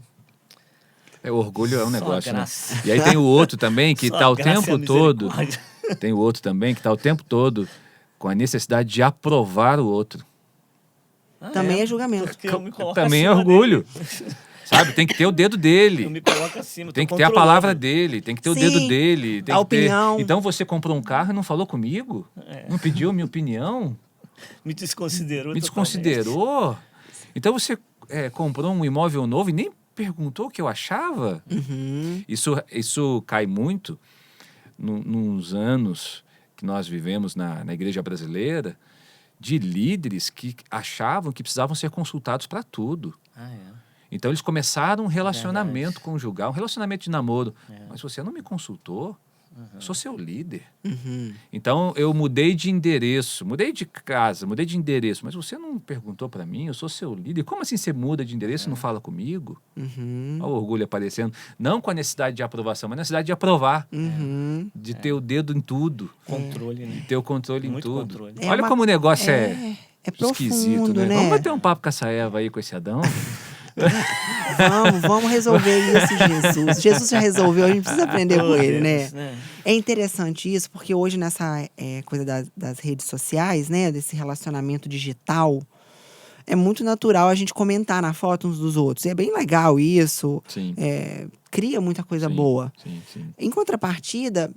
O orgulho é um Só negócio, né? graça. E aí tem o outro também que Só está o graça e a tempo todo. misericórdia. Tem o outro também que está o tempo todo com a necessidade de aprovar o outro. Também é julgamento. Porque eu me coloco Também é acima orgulho. dele. Sabe? Tem que ter o dedo Eu dele. me coloco acima. Tem tô que ter a controlando. palavra dele, tem que ter o Sim, dedo dele. Tem a que ter... opinião. Então você comprou um carro e não falou comigo? Não pediu a minha opinião? Me desconsiderou. Me desconsiderou? Então você comprou um imóvel novo e nem perguntou o que eu achava? Uhum. Isso cai muito nos anos que nós vivemos na igreja brasileira, de líderes que achavam que precisavam ser consultados para tudo. Então eles começaram um relacionamento conjugal, um relacionamento de namoro. Mas você não me consultou? Eu sou seu líder. Uhum. Então eu mudei de endereço, mudei de casa, mudei de endereço. Mas você não perguntou para mim? Eu sou seu líder. Como assim você muda de endereço e não fala comigo? Uhum. Olha o orgulho aparecendo. Não com a necessidade de aprovação, mas a necessidade de aprovar. Uhum. De ter o dedo em tudo. Controle, né? De ter o controle em Muito tudo. controle. É Olha uma- como o negócio É esquisito, profundo, né? Vamos bater um papo com essa Eva aí, com esse Adão? Vamos resolver isso, Jesus. Jesus já resolveu, a gente precisa aprender com ele, Deus, né? É interessante isso, porque hoje nessa coisa das redes sociais, né? Desse relacionamento digital, é muito natural a gente comentar na foto uns dos outros. E é bem legal isso. Sim. Cria muita coisa Sim, boa. Sim. Em contrapartida,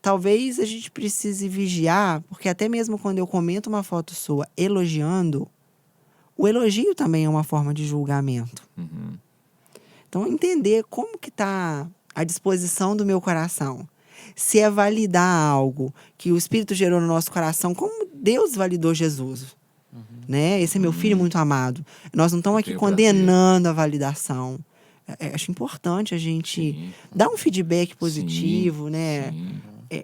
talvez a gente precise vigiar, porque até mesmo quando eu comento uma foto sua elogiando, o elogio também é uma forma de julgamento. Uhum. Então, entender como que está à disposição do meu coração. Se é validar algo que o Espírito gerou no nosso coração, como Deus validou Jesus. Né? Esse é meu filho muito amado. Nós não estamos aqui tenho condenando a validação. Acho importante a gente Sim. dar um feedback positivo, né? Sim.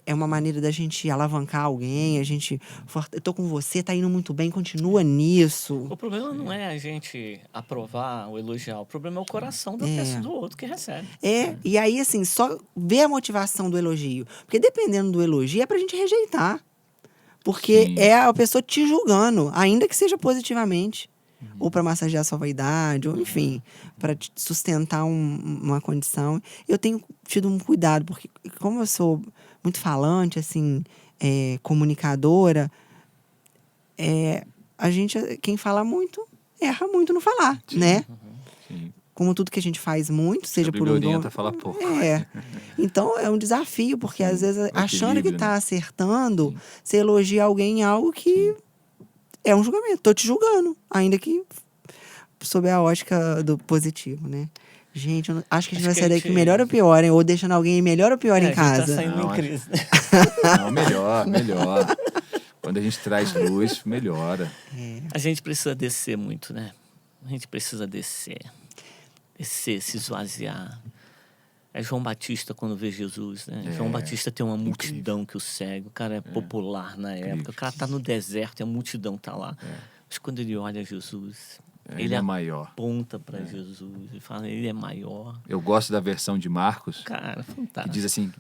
É uma maneira da gente alavancar alguém, eu tô com você, tá indo muito bem, continua nisso. O problema não é a gente aprovar ou elogiar. O problema é o coração do outro que recebe. E aí, assim, só ver a motivação do elogio. Porque dependendo do elogio, é pra gente rejeitar. Porque Sim. é a pessoa te julgando, ainda que seja positivamente. Ou para massagear a sua vaidade, ou enfim, para sustentar uma condição. Eu tenho tido um cuidado, porque como eu sou muito falante, assim, comunicadora, quem fala muito, erra muito no falar, Sim. né? Sim. Como tudo que a gente faz muito, seja A por Bíblia um dom... orienta a falar pouco. Então, é um desafio, porque às vezes, o achando que equilíbrio, tá né? acertando, Sim. você elogia alguém em algo que é um julgamento. Tô te julgando, ainda que sob a ótica do positivo, né? Gente, acho que a gente vai sair daqui melhor ou pior, hein? Ou deixando alguém melhor ou pior em A gente tá casa. saindo Não, em crise. Não, melhor. Quando a gente traz luz, melhora. A gente precisa descer muito, né? A gente precisa descer. Descer, se esvaziar. É João Batista quando vê Jesus, né? João Batista tem uma multidão que o segue. O cara é popular na época. O cara tá no deserto e a multidão tá lá. Mas quando ele olha Jesus, Ele é maior. aponta para Jesus e fala, ele é maior. Eu gosto da versão de Marcos, Cara, que fantástico. diz assim,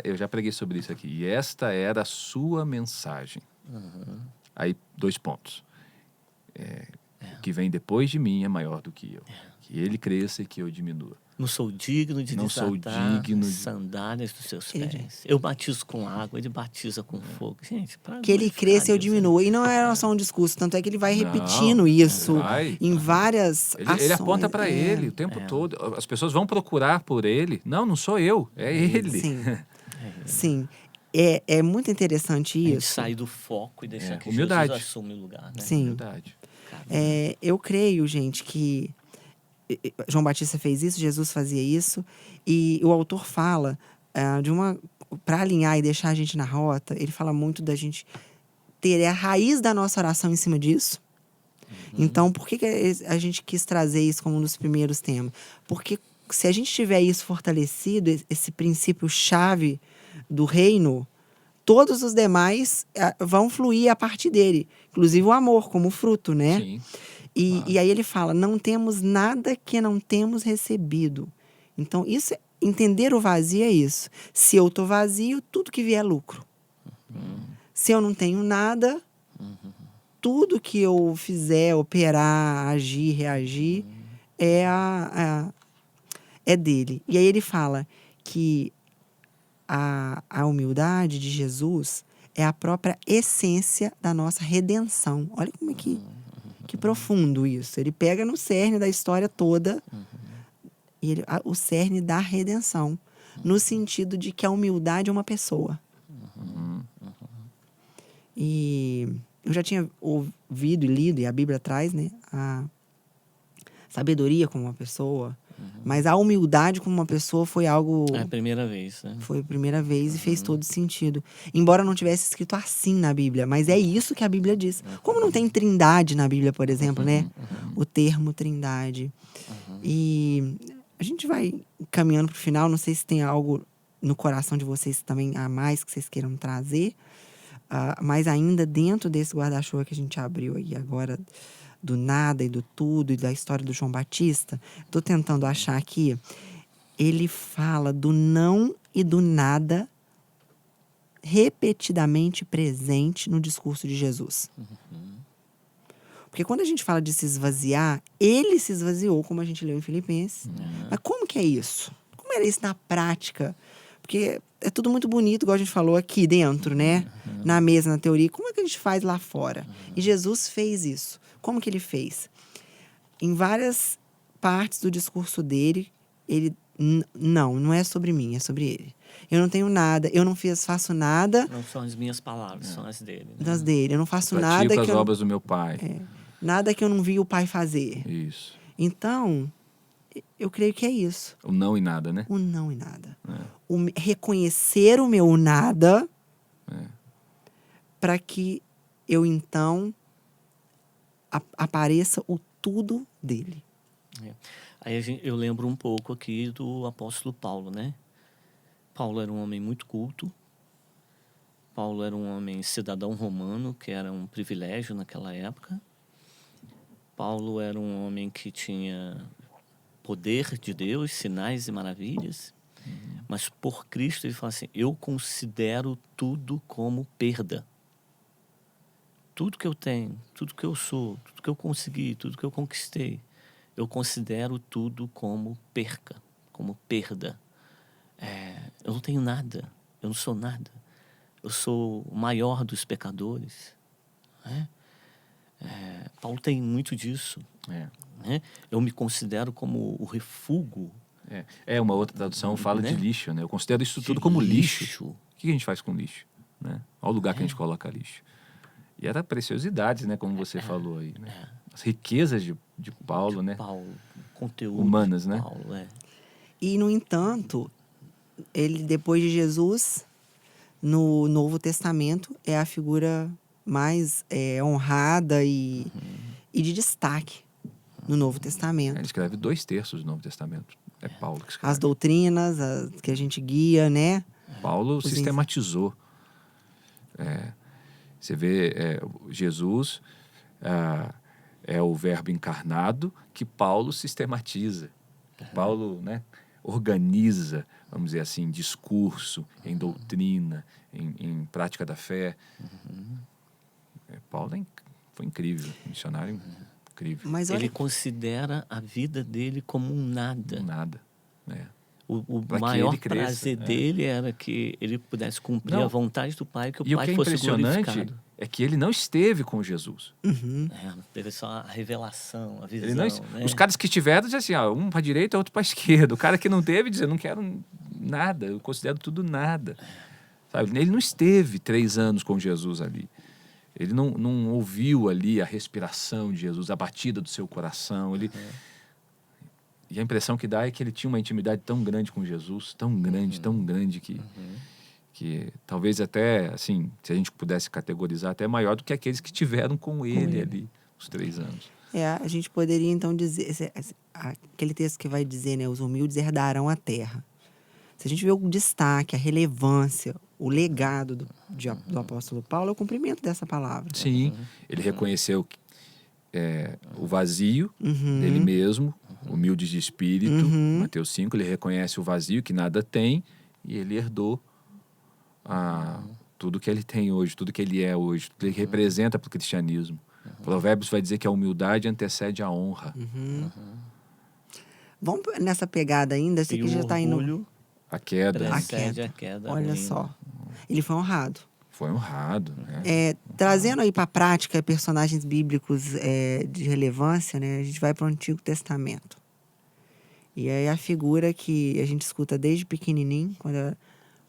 eu já preguei sobre isso aqui, e esta era a sua mensagem. Aí, 2 pontos. O que vem depois de mim é maior do que eu. Que ele cresça e que eu diminua. Não sou digno de desatar as sandálias dos seus pés. Eu batizo com água, ele batiza com fogo. Gente, para Que ele cresça e eu diminua. E não era só um discurso, tanto é que ele vai repetindo isso em várias ações. Ele aponta para ele o tempo todo. As pessoas vão procurar por ele. Não sou eu, é ele. Sim, sim. É muito interessante isso. A gente sair do foco e deixar que humildade. Jesus assume o lugar, né? Sim. Humildade. Eu creio, gente, que João Batista fez isso, Jesus fazia isso, e o autor fala para alinhar e deixar a gente na rota, ele fala muito da gente ter a raiz da nossa oração em cima disso. Então, por que a gente quis trazer isso como um dos primeiros temas? Porque se a gente tiver isso fortalecido, esse princípio-chave do reino, todos os demais vão fluir a partir dele. Inclusive o amor, como fruto, né? Sim. E aí ele fala, não temos nada que não temos recebido. Então, entender o vazio é isso. Se eu estou vazio, tudo que vier é lucro. Se eu não tenho nada, tudo que eu fizer, operar, agir, reagir, é dele. E aí ele fala que a humildade de Jesus é a própria essência da nossa redenção. Olha como é que profundo isso. Ele pega no cerne da história toda, o cerne da redenção, no sentido de que a humildade é uma pessoa. E eu já tinha ouvido e lido, e a Bíblia traz, né, a sabedoria como uma pessoa, mas a humildade como uma pessoa foi algo... É a primeira vez, né? Foi a primeira vez e fez todo sentido. Embora não tivesse escrito assim na Bíblia, mas é isso que a Bíblia diz. Como não tem trindade na Bíblia, por exemplo, né? O termo trindade. E a gente vai caminhando para o final. Não sei se tem algo no coração de vocês também a mais que vocês queiram trazer. Mas ainda dentro desse guarda-chuva que a gente abriu aí agora, do nada e do tudo, e da história do João Batista, estou tentando achar aqui. Ele fala do não e do nada repetidamente presente no discurso de Jesus. Porque quando a gente fala de se esvaziar, ele se esvaziou, como a gente leu em Filipenses. Mas como que é isso? Como era isso na prática? Porque é tudo muito bonito, igual a gente falou aqui dentro, né? Na mesa, na teoria. Como é que a gente faz lá fora? E Jesus fez isso. Como que ele fez? Em várias partes do discurso dele, ele... Não é sobre mim, é sobre ele. Eu não tenho nada, eu não faço nada... Não são as minhas palavras, são as dele. Né? Das dele. Eu não faço Pratico nada que as obras do meu pai. Nada que eu não vi o pai fazer. Isso. Então, eu creio que é isso. O não e nada, né? O não e nada. Reconhecer o meu nada para que eu, então, apareça o tudo dele. Aí eu lembro um pouco aqui do apóstolo Paulo, né? Paulo era um homem muito culto. Paulo era um homem cidadão romano, que era um privilégio naquela época. Paulo era um homem que tinha poder de Deus, sinais e maravilhas. Mas por Cristo ele fala assim, eu considero tudo como perda. Tudo que eu tenho, tudo que eu sou, tudo que eu consegui, tudo que eu conquistei, eu considero tudo como perca, como perda. Eu não tenho nada, eu não sou nada. Eu sou o maior dos pecadores. Paulo tem muito disso. Né? Eu me considero como o refúgio. Uma outra tradução fala né? de lixo, né? Eu considero isso tudo como lixo. O que a gente faz com lixo? Né? Olha o lugar que a gente coloca lixo. E era preciosidades, né? Como você falou aí. Né? As riquezas de Paulo, né? Paulo, conteúdo humanas, de né? Paulo, E, no entanto, ele, depois de Jesus, no Novo Testamento, é a figura mais honrada e de destaque no Novo Testamento. Ele escreve 2/3 do Novo Testamento. É Paulo que escreve. As doutrinas que a gente guia, né? Paulo sistematizou. Você vê, Jesus é o verbo encarnado que Paulo sistematiza. Paulo, né, organiza, vamos dizer assim, discurso, em doutrina, em prática da fé. Paulo foi incrível, missionário incrível. Mas ele considera a vida dele como um nada. Um nada, né? O maior prazer dele era que ele pudesse cumprir a vontade do Pai, que o Pai fosse glorificado. É que ele não esteve com Jesus. Teve só a revelação, a visão. Né? Os caras que tiveram dizem assim, um para a direita, outro para a esquerda. O cara que não teve diz, eu não quero nada, eu considero tudo nada. Sabe? Ele não esteve 3 anos com Jesus ali. Ele não ouviu ali a respiração de Jesus, a batida do seu coração. E a impressão que dá é que ele tinha uma intimidade tão grande com Jesus, tão grande que talvez até, assim, se a gente pudesse categorizar, até maior do que aqueles que tiveram com ele ali os 3 anos. A gente poderia então dizer, aquele texto que vai dizer, né, os humildes herdarão a terra. Se a gente vê o destaque, a relevância, o legado do apóstolo Paulo, é o cumprimento dessa palavra. Sim, ele reconheceu o vazio dele mesmo, humilde de espírito, Mateus 5, ele reconhece o vazio que nada tem e ele herdou tudo que ele tem hoje, tudo que ele é hoje, tudo que ele representa para o cristianismo. Provérbios vai dizer que a humildade antecede a honra. Vamos nessa pegada ainda, sei que já está indo... A queda. Precede a queda. Olha só, ele foi honrado. Foi honrado. Trazendo aí para a prática personagens bíblicos de relevância, né, a gente vai para o Antigo Testamento. E aí a figura que a gente escuta desde pequenininho, quando eu era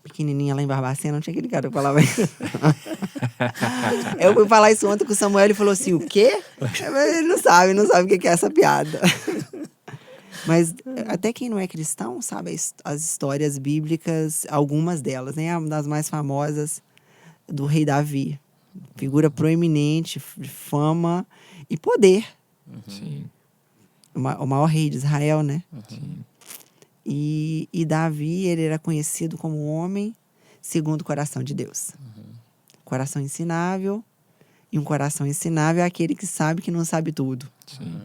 pequenininha lá em Barbacena, não tinha que ligar, eu falava isso. Eu fui falar isso ontem com o Samuel, ele falou assim, o quê? Ele não sabe o que é essa piada. Mas até quem não é cristão sabe as histórias bíblicas, algumas delas, né? Uma das mais famosas do rei Davi. Figura proeminente, de fama e poder. Sim. O maior rei de Israel, né? Sim. E Davi, ele era conhecido como um homem segundo o coração de Deus. Coração ensinável. E um coração ensinável é aquele que sabe que não sabe tudo. Sim.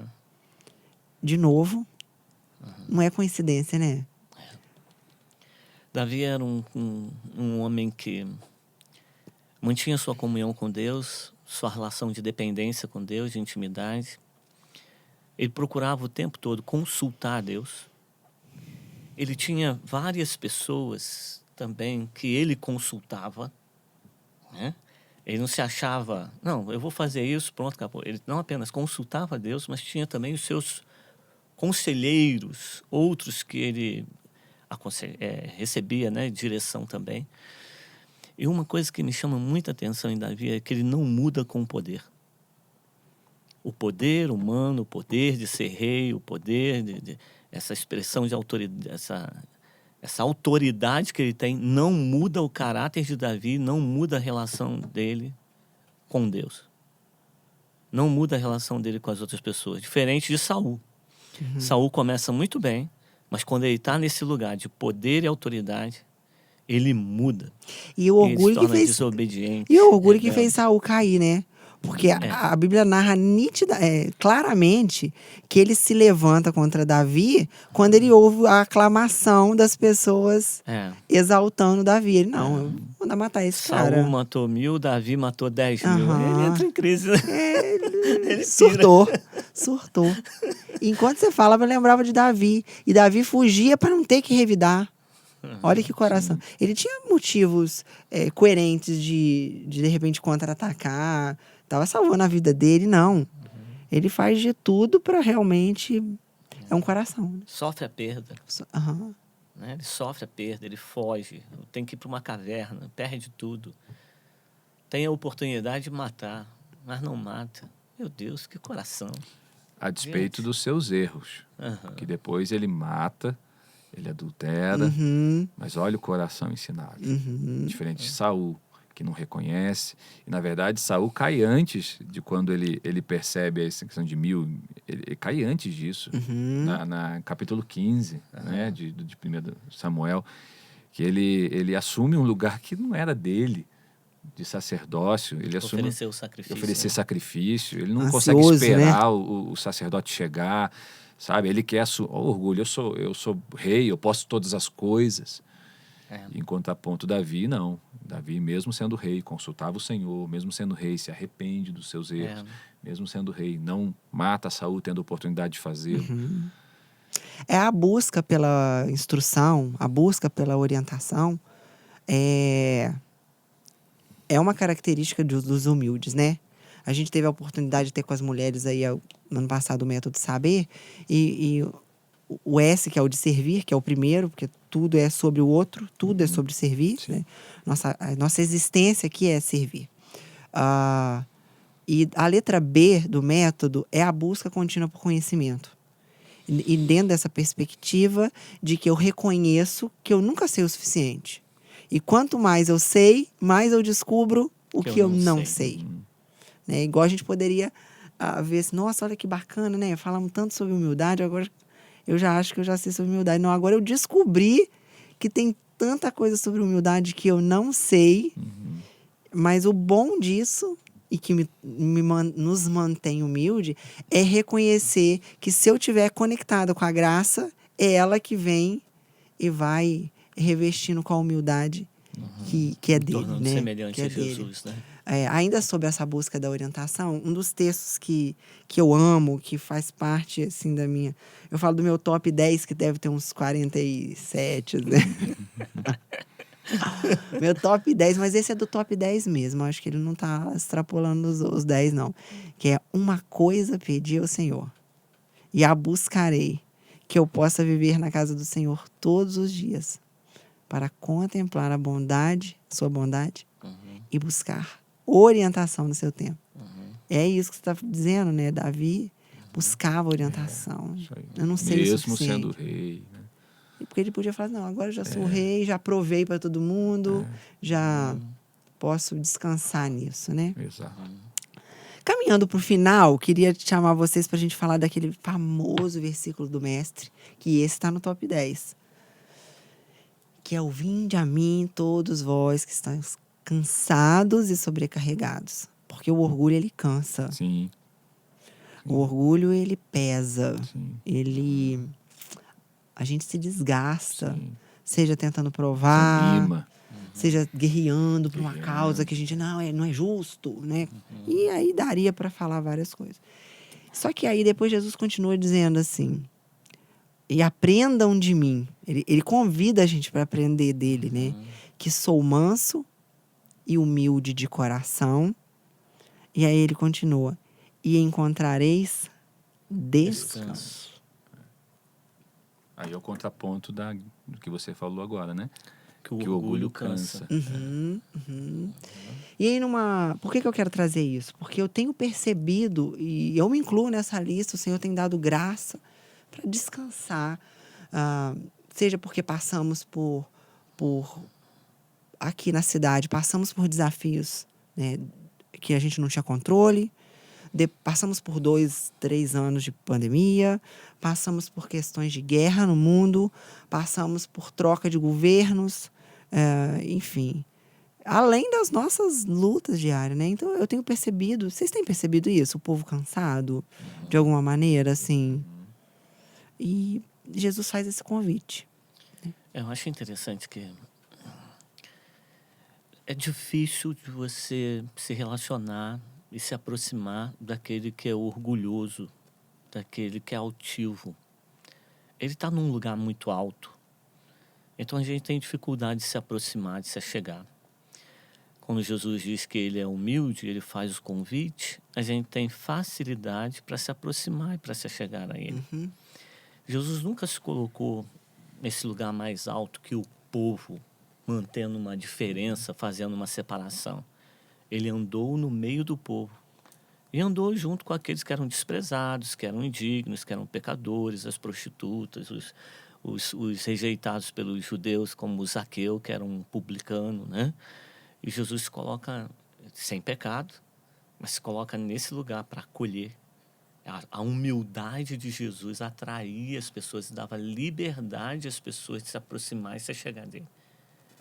De novo, não é coincidência, né? Davi era um homem que mantinha sua comunhão com Deus, sua relação de dependência com Deus, de intimidade. Ele procurava o tempo todo consultar a Deus. Ele tinha várias pessoas também que ele consultava, né? Ele não se achava, não, eu vou fazer isso, pronto, acabou. Ele não apenas consultava a Deus, mas tinha também os seus conselheiros, outros que ele recebia, né, direção também. E uma coisa que me chama muita atenção em Davi é que ele não muda com o poder. O poder humano, o poder de ser rei, o poder essa expressão de autoridade, essa autoridade que ele tem, não muda o caráter de Davi, não muda a relação dele com Deus. Não muda a relação dele com as outras pessoas. Diferente de Saul. Saul começa muito bem, mas quando ele está nesse lugar de poder e autoridade, ele muda. E o orgulho ele se torna que fez desobediente. E o orgulho que fez Saul cair, né? Porque a Bíblia narra claramente que ele se levanta contra Davi quando ele ouve a aclamação das pessoas exaltando Davi. Ele, não, eu vou mandar matar esse cara. Saul matou 1000, Davi matou 10.000. Ele entra em crise. Ele surtou. Enquanto você falava, eu lembrava de Davi. E Davi fugia para não ter que revidar. Olha que coração. Ele tinha motivos coerentes de repente, contra-atacar, estava salvando a vida dele, não. Ele faz de tudo para realmente... É um coração. Né? Sofre a perda. Aham. Né? Ele sofre a perda, ele foge, tem que ir para uma caverna, perde tudo. Tem a oportunidade de matar, mas não mata. Meu Deus, que coração. A despeito dos seus erros. Aham. Que depois ele mata, ele adultera, mas olha o coração ensinado. Diferente de Saul, que não reconhece. E, na verdade, Saul cai antes de quando ele percebe essa questão de 1000. Ele cai antes disso. Na capítulo 15, né, de 1 Samuel, que ele assume um lugar que não era dele, de sacerdócio. Ele assume Oferecer o sacrifício. oferecer né? sacrifício. Ele não Ansioso, consegue esperar né? o sacerdote chegar, sabe? Ele quer orgulho. Eu sou rei, eu posso todas as coisas. Em contraponto, Davi, não. Davi, mesmo sendo rei, consultava o Senhor, mesmo sendo rei, se arrepende dos seus erros, mesmo sendo rei, não mata Saul tendo a oportunidade de fazê-lo. É a busca pela instrução, a busca pela orientação, é uma característica dos humildes, né? A gente teve a oportunidade de ter com as mulheres aí no ano passado o método saber, e o S, que é o de servir, que é o primeiro, porque tudo é sobre o outro, tudo é sobre servir. Né? A nossa existência aqui é servir. E a letra B do método é a busca contínua por conhecimento. E dentro dessa perspectiva de que eu reconheço que eu nunca sei o suficiente. E quanto mais eu sei, mais eu descubro o que eu não sei. Né? Igual a gente poderia ver assim, nossa, olha que bacana, né? Falamos tanto sobre humildade, agora eu já acho que eu já sei sobre humildade. Não, agora eu descobri que tem tanta coisa sobre humildade que eu não sei, mas o bom disso, e que nos mantém humilde, é reconhecer que se eu estiver conectado com a graça, é ela que vem e vai revestindo com a humildade que é dele, tornando né? semelhante que é a Jesus, dele. né? Ainda sobre essa busca da orientação, um dos textos que eu amo, que faz parte, assim, da minha... Eu falo do meu top 10, que deve ter uns 47, né? Meu top 10, mas esse é do top 10 mesmo. Acho que ele não tá extrapolando os 10, não. Que é: uma coisa pedi ao Senhor, e a buscarei, que eu possa viver na casa do Senhor todos os dias, para contemplar a bondade, sua bondade, e buscar orientação no seu tempo. É isso que você está dizendo, né? Davi buscava orientação. Eu não sei o Mesmo suficiente. sendo rei. Né? Porque ele podia falar, não, agora eu já sou rei, já provei para todo mundo, já posso descansar nisso, né? Exato. Caminhando para o final, queria chamar vocês para a gente falar daquele famoso versículo do mestre, que esse está no top 10. Que é o: vinde a mim todos vós que estão cansados e sobrecarregados. Porque o orgulho, ele cansa. Sim. O orgulho, ele pesa. Sim. A gente se desgasta. Sim. Seja tentando provar, Anima. seja guerreando por uma causa que a gente não é justo, né? E aí daria para falar várias coisas. Só que aí depois Jesus continua dizendo assim: e aprendam de mim. Ele convida a gente para aprender dele, né? Que sou manso e humilde de coração. E aí ele continua: e encontrareis descanso. Aí é o contraponto do que você falou agora, né? Que o orgulho cansa. E aí por que eu quero trazer isso? Porque eu tenho percebido, e eu me incluo nessa lista, o Senhor tem dado graça para descansar. Seja porque passamos por aqui na cidade, passamos por desafios, né, que a gente não tinha controle. Passamos por 2, 3 anos de pandemia, passamos por questões de guerra no mundo, passamos por troca de governos, enfim. Além das nossas lutas diárias, né? Então, eu tenho percebido... Vocês têm percebido isso? O povo cansado, de alguma maneira, assim? E Jesus faz esse convite. Eu acho interessante que é difícil de você se relacionar e se aproximar daquele que é orgulhoso, daquele que é altivo. Ele está num lugar muito alto. Então a gente tem dificuldade de se aproximar, de se achegar. quando Jesus diz que ele é humilde, ele faz o convite, a gente tem facilidade para se aproximar e para se chegar a ele. Jesus nunca se colocou nesse lugar mais alto que o povo, mantendo uma diferença, fazendo uma separação. Ele andou no meio do povo. E andou junto com aqueles que eram desprezados, que eram indignos, que eram pecadores, as prostitutas, os rejeitados pelos judeus, como o Zaqueu, que era um publicano, né? E Jesus se coloca sem pecado, mas se coloca nesse lugar para acolher. A humildade de Jesus atraía as pessoas, dava liberdade às pessoas de se aproximar e se chegar dele.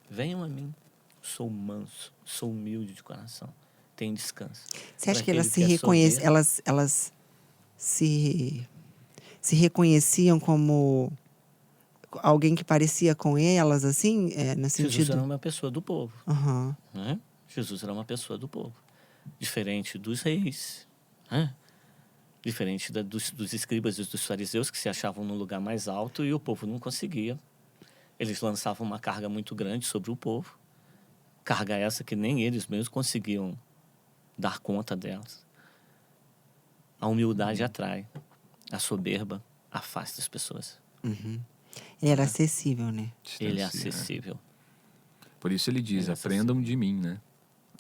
Venham a mim, sou manso, sou humilde de coração, tenho descanso. Você acha que elas se reconhecem, elas se reconheciam como alguém que parecia com elas, assim, nesse sentido? Jesus era uma pessoa do povo. Uhum. Né? Jesus era uma pessoa do povo. Diferente dos reis. Né? Diferente dos escribas e dos fariseus, que se achavam no lugar mais alto e o povo não conseguia. Eles lançavam uma carga muito grande sobre o povo. Carga essa que nem eles mesmos conseguiam dar conta delas. A humildade atrai. A soberba afasta as pessoas. Uhum. Ele era acessível, né? Ele é acessível. Por isso ele diz, aprendam de mim, né?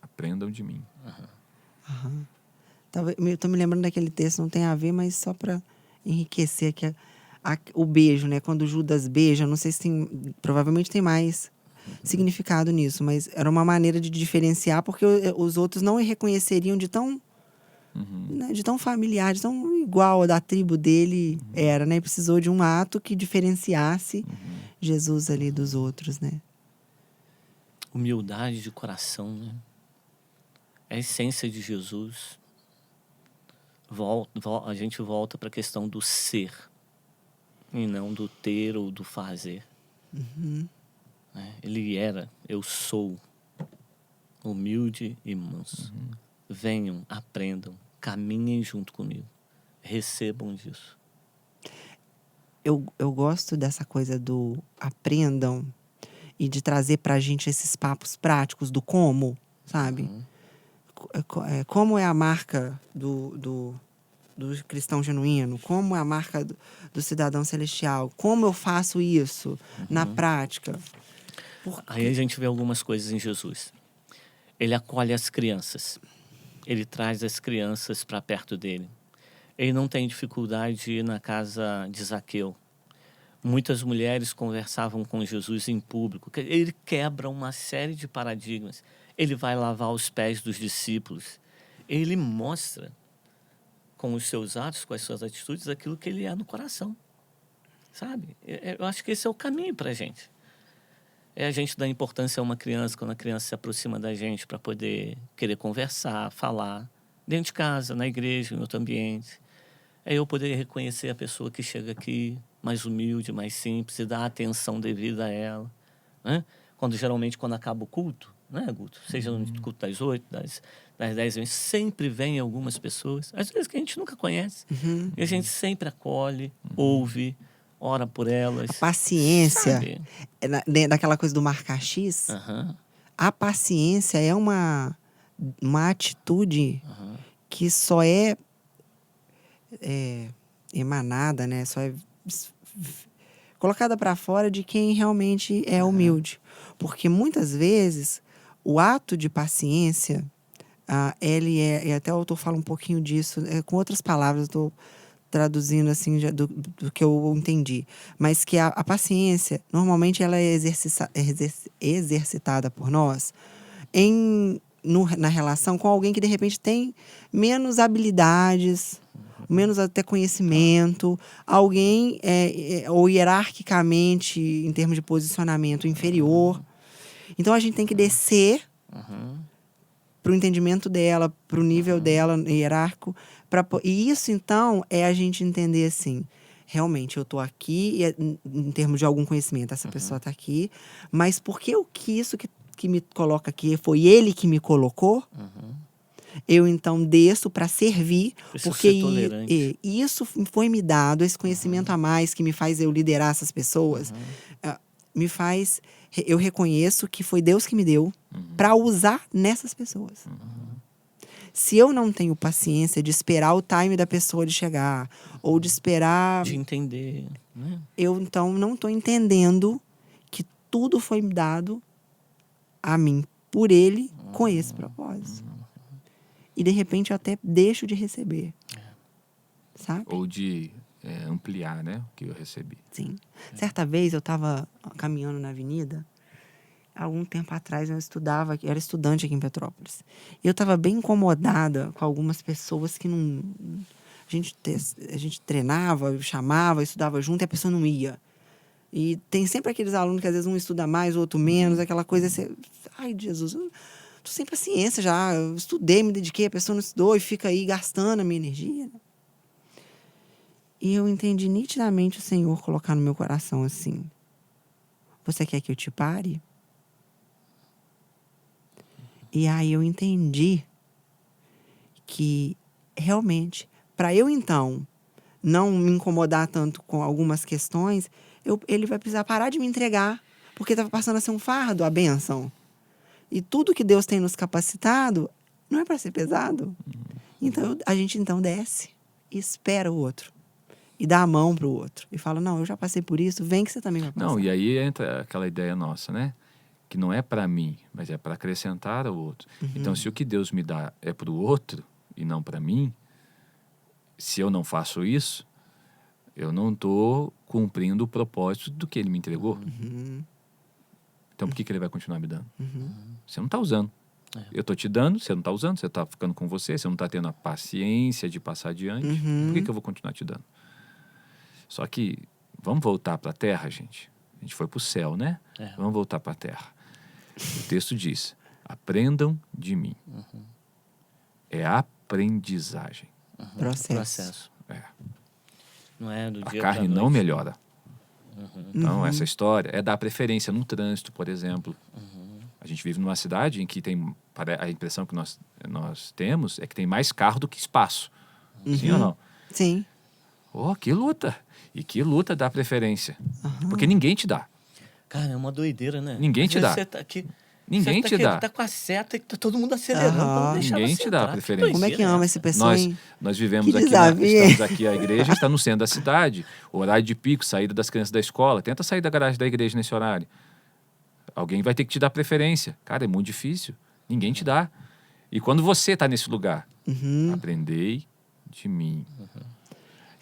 Aprendam de mim. Eu tô me lembrando daquele texto, não tem a ver, mas só para enriquecer aqui o beijo, né? Quando Judas beija, não sei se tem, provavelmente tem mais significado nisso, mas era uma maneira de diferenciar, porque os outros não reconheceriam de tão, né, de tão familiar, de tão igual da tribo dele era, né? Precisou de um ato que diferenciasse Jesus ali dos outros, né? Humildade de coração, né? É a essência de Jesus. A gente volta para a questão do ser e não do ter ou do fazer. Ele era, eu sou, humilde e manso. Venham, aprendam, caminhem junto comigo, recebam disso. Eu gosto dessa coisa do aprendam e de trazer pra gente esses papos práticos do como, sabe? Como é a marca do cristão genuíno, como é a marca do cidadão celestial, como eu faço isso na prática. Aí a gente vê algumas coisas em Jesus. Ele acolhe as crianças, ele traz as crianças para perto dele. Ele não tem dificuldade de ir na casa de Zaqueu. Muitas mulheres conversavam com Jesus em público. Ele quebra uma série de paradigmas. Ele vai lavar os pés dos discípulos. Ele mostra com os seus atos, com as suas atitudes, aquilo que ele é no coração. Sabe? Eu acho que esse é o caminho para a gente. É a gente dar importância a uma criança quando a criança se aproxima da gente para poder querer conversar, falar, dentro de casa, na igreja, em outro ambiente. É eu poder reconhecer a pessoa que chega aqui, mais humilde, mais simples, e dar a atenção devida a ela. Né? Geralmente, quando acaba o culto, né, Guto? Seja no culto das 8, das 10, sempre vem algumas pessoas, às vezes que a gente nunca conhece, e a gente sempre acolhe, ouve, ora por elas. A paciência, daquela coisa do marcar X, a paciência é uma atitude que só é emanada, né? Só é colocada para fora de quem realmente é humilde. Porque muitas vezes o ato de paciência, ele e até o autor fala um pouquinho disso, com outras palavras, estou traduzindo assim do que eu entendi, mas que a paciência, normalmente ela é exercitada por nós na relação com alguém que de repente tem menos habilidades, menos até conhecimento, alguém ou hierarquicamente, em termos de posicionamento, inferior. Então a gente tem que descer para o entendimento dela, para o nível dela hierárquico. E isso, então, é a gente entender assim, realmente, eu estou aqui, em termos de algum conhecimento, essa pessoa está aqui, mas porque isso que me coloca aqui, foi ele que me colocou, eu, então, desço para servir, porque isso foi me dado, esse conhecimento a mais que me faz eu liderar essas pessoas, me faz eu reconheço que foi Deus que me deu para usar nessas pessoas. Se eu não tenho paciência de esperar o time da pessoa de chegar, ou de esperar... De entender, né? Eu, então, não estou entendendo que tudo foi dado a mim por ele com esse propósito. E, de repente, eu até deixo de receber. Sabe? Ou de ampliar, né, o que eu recebi. Sim. Certa vez, eu estava caminhando na avenida. Algum tempo atrás, eu era estudante aqui em Petrópolis. E eu estava bem incomodada com algumas pessoas que não... A gente treinava, chamava, estudava junto e a pessoa não ia. E tem sempre aqueles alunos que às vezes um estuda mais, o outro menos, aquela coisa... Ai, Jesus, eu tô sem paciência já. Eu estudei, me dediquei, a pessoa não estudou e fica aí gastando a minha energia. E eu entendi nitidamente o Senhor colocar no meu coração assim: você quer que eu te pare? E aí eu entendi que, realmente, para eu, então, não me incomodar tanto com algumas questões, ele vai precisar parar de me entregar, porque estava passando a ser um fardo, a bênção. E tudo que Deus tem nos capacitado não é para ser pesado. Então, a gente, então, desce e espera o outro. E dá a mão para o outro. E fala, não, eu já passei por isso, vem que você também vai passar. Não, e aí entra aquela ideia nossa, né? Que não é para mim, mas é para acrescentar ao outro. Então, se o que Deus me dá é para o outro e não para mim, se eu não faço isso, eu não estou cumprindo o propósito do que Ele me entregou. Então, por que ele vai continuar me dando? Você não está usando. Eu estou te dando, você não está usando, você está ficando com você não está tendo a paciência de passar adiante. Por que eu vou continuar te dando? Só que, vamos voltar para a terra, gente. A gente foi para o céu, né? Vamos voltar para a terra. O texto diz, aprendam de mim. É aprendizagem. Processo. Não é do A dia carne pra não noite. melhora. Então, essa história é dar preferência no trânsito, por exemplo. A gente vive numa cidade em que tem... A impressão que nós temos é que tem mais carro do que espaço. Sim ou não? Sim. Oh, que luta! E que luta dar preferência. Porque ninguém te dá. Cara, é uma doideira, né? Ninguém Às te vezes dá. Você tá aqui, Ninguém você te dá. tá com a seta e tá todo mundo acelerando pra não deixar Ninguém você te dá entrar. Que preferência. Como é que doideira ama essa? esse pessoa, hein? Nós vivemos Que aqui, desafio. estamos aqui, a igreja está no centro da cidade. O horário de pico, saída das crianças da escola. Tenta sair da garagem da igreja nesse horário. Alguém vai ter que te dar preferência. Cara, é muito difícil. Ninguém te dá. E quando você está nesse lugar, aprendei de mim.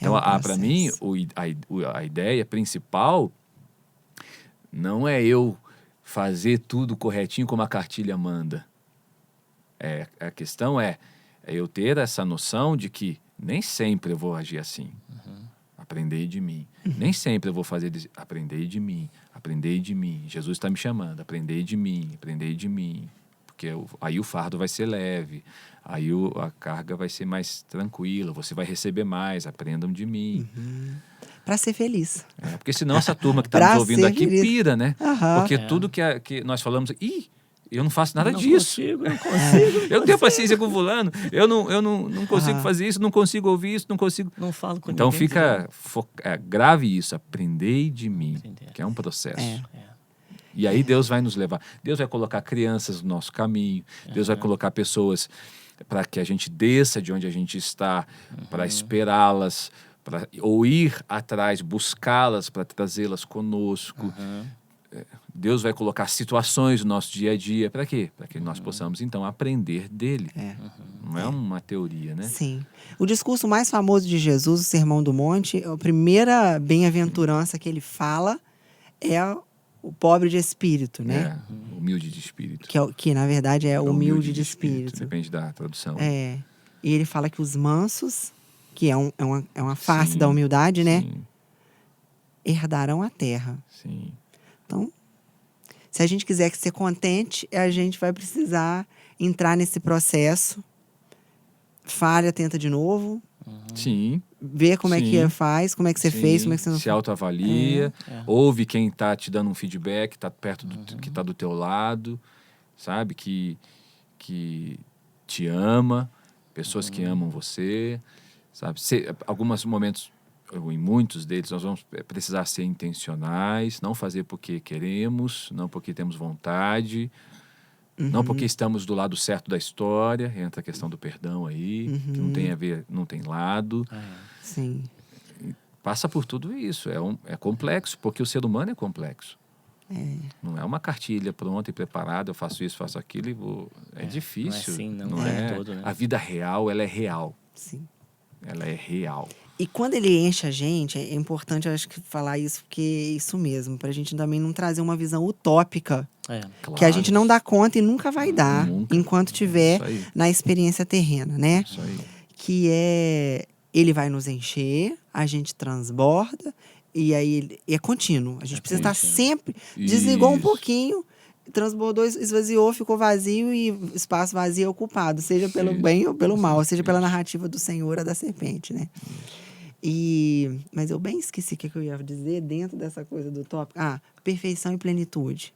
Então, para mim, a ideia principal não é eu fazer tudo corretinho como a cartilha manda. A questão é eu ter essa noção de que nem sempre eu vou agir assim. Aprendei de mim. Nem sempre eu vou fazer... Aprendei de mim. Aprendei de mim. Jesus está me chamando. Aprendei de mim. Aprendei de mim. Porque aí o fardo vai ser leve. Aí a carga vai ser mais tranquila. Você vai receber mais. Aprendam de mim. Para ser feliz. Porque senão essa turma que está Pra nos ouvindo ser aqui feliz. pira, né? Porque É. tudo que nós falamos... Ih, eu não faço nada Não disso. Consigo, não consigo. Eu não tenho paciência com o fulano. Eu não consigo fazer isso. Não consigo ouvir isso. Não consigo... Não falo com Então ninguém. fica grave isso, aprendei de mim, Entender. que é um processo. É. E aí Deus vai nos levar. Deus vai colocar crianças no nosso caminho. Deus vai colocar pessoas para que a gente desça de onde a gente está, para esperá-las, ou ir atrás, buscá-las para trazê-las conosco. Deus vai colocar situações no nosso dia a dia. Para quê? Para que nós possamos, então, aprender dele. Não é uma teoria, né? Sim. O discurso mais famoso de Jesus, o Sermão do Monte, a primeira bem-aventurança que ele fala é o pobre de espírito, né? Humilde de espírito. Que na verdade, é humilde de espírito. Depende da tradução. E ele fala que os mansos, que é uma face Sim, da humildade, né? Sim, Herdarão a terra. sim. Então, se a gente quiser ser contente, a gente vai precisar entrar nesse processo. Falha, tenta de novo. Sim. Ver como é que faz, como é que você fez, como é que você não se autoavalia, ouve quem está te dando um feedback, está perto que está do teu lado, sabe? Que te ama, pessoas que amam você, sabe? Alguns momentos ou em muitos deles, nós vamos precisar ser intencionais, não fazer porque queremos, não porque temos vontade, não porque estamos do lado certo da história. Entra a questão do perdão aí, que não tem a ver, não tem lado. Sim. Passa por tudo isso. É complexo, porque o ser humano é complexo. Não é uma cartilha pronta e preparada, eu faço isso, faço aquilo e vou... É difícil. Não é todo, né? A vida real, ela é real. Sim. Ela é real. E quando ele enche a gente, é importante, eu acho que falar isso, porque é isso mesmo, pra gente também não trazer uma visão utópica, Claro. que a gente não dá conta e nunca vai dar, Nunca. enquanto tiver Isso aí. na experiência terrena, né? Isso aí. Que é, ele vai nos encher, a gente transborda, e aí é contínuo. A gente precisa estar sempre, desligou um Isso. pouquinho, transbordou, esvaziou, ficou vazio e espaço vazio é ocupado, seja pelo Isso. bem ou pelo mal, seja pela narrativa do Senhor ou da serpente, né? Mas eu bem esqueci o que eu ia dizer dentro dessa coisa do tópico. Perfeição e plenitude.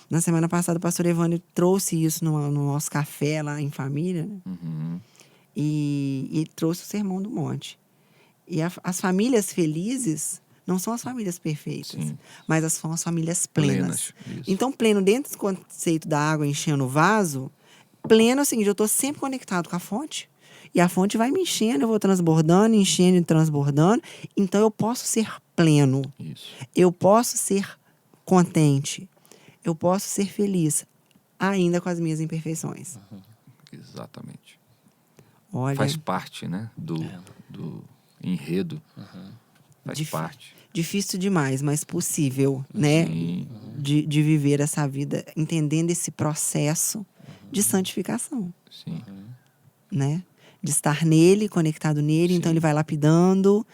Na semana passada, o pastor Evandro trouxe isso no nosso café lá em família, né? E trouxe o Sermão do Monte. E as famílias felizes não são as famílias perfeitas, Sim. mas são as famílias plenas. Isso. Então, pleno dentro do conceito da água enchendo o vaso, pleno é o seguinte, eu estou sempre conectado com a fonte. E a fonte vai me enchendo, eu vou transbordando, enchendo e transbordando. Então, eu posso ser pleno. Isso. Eu posso ser contente. Eu posso ser feliz, ainda com as minhas imperfeições. Exatamente. Olha, Faz parte, né? Do enredo. Faz parte. difícil demais, mas possível, né? Sim. De viver essa vida, entendendo esse processo de santificação, Sim. né? De estar nele, conectado nele, então ele vai lapidando,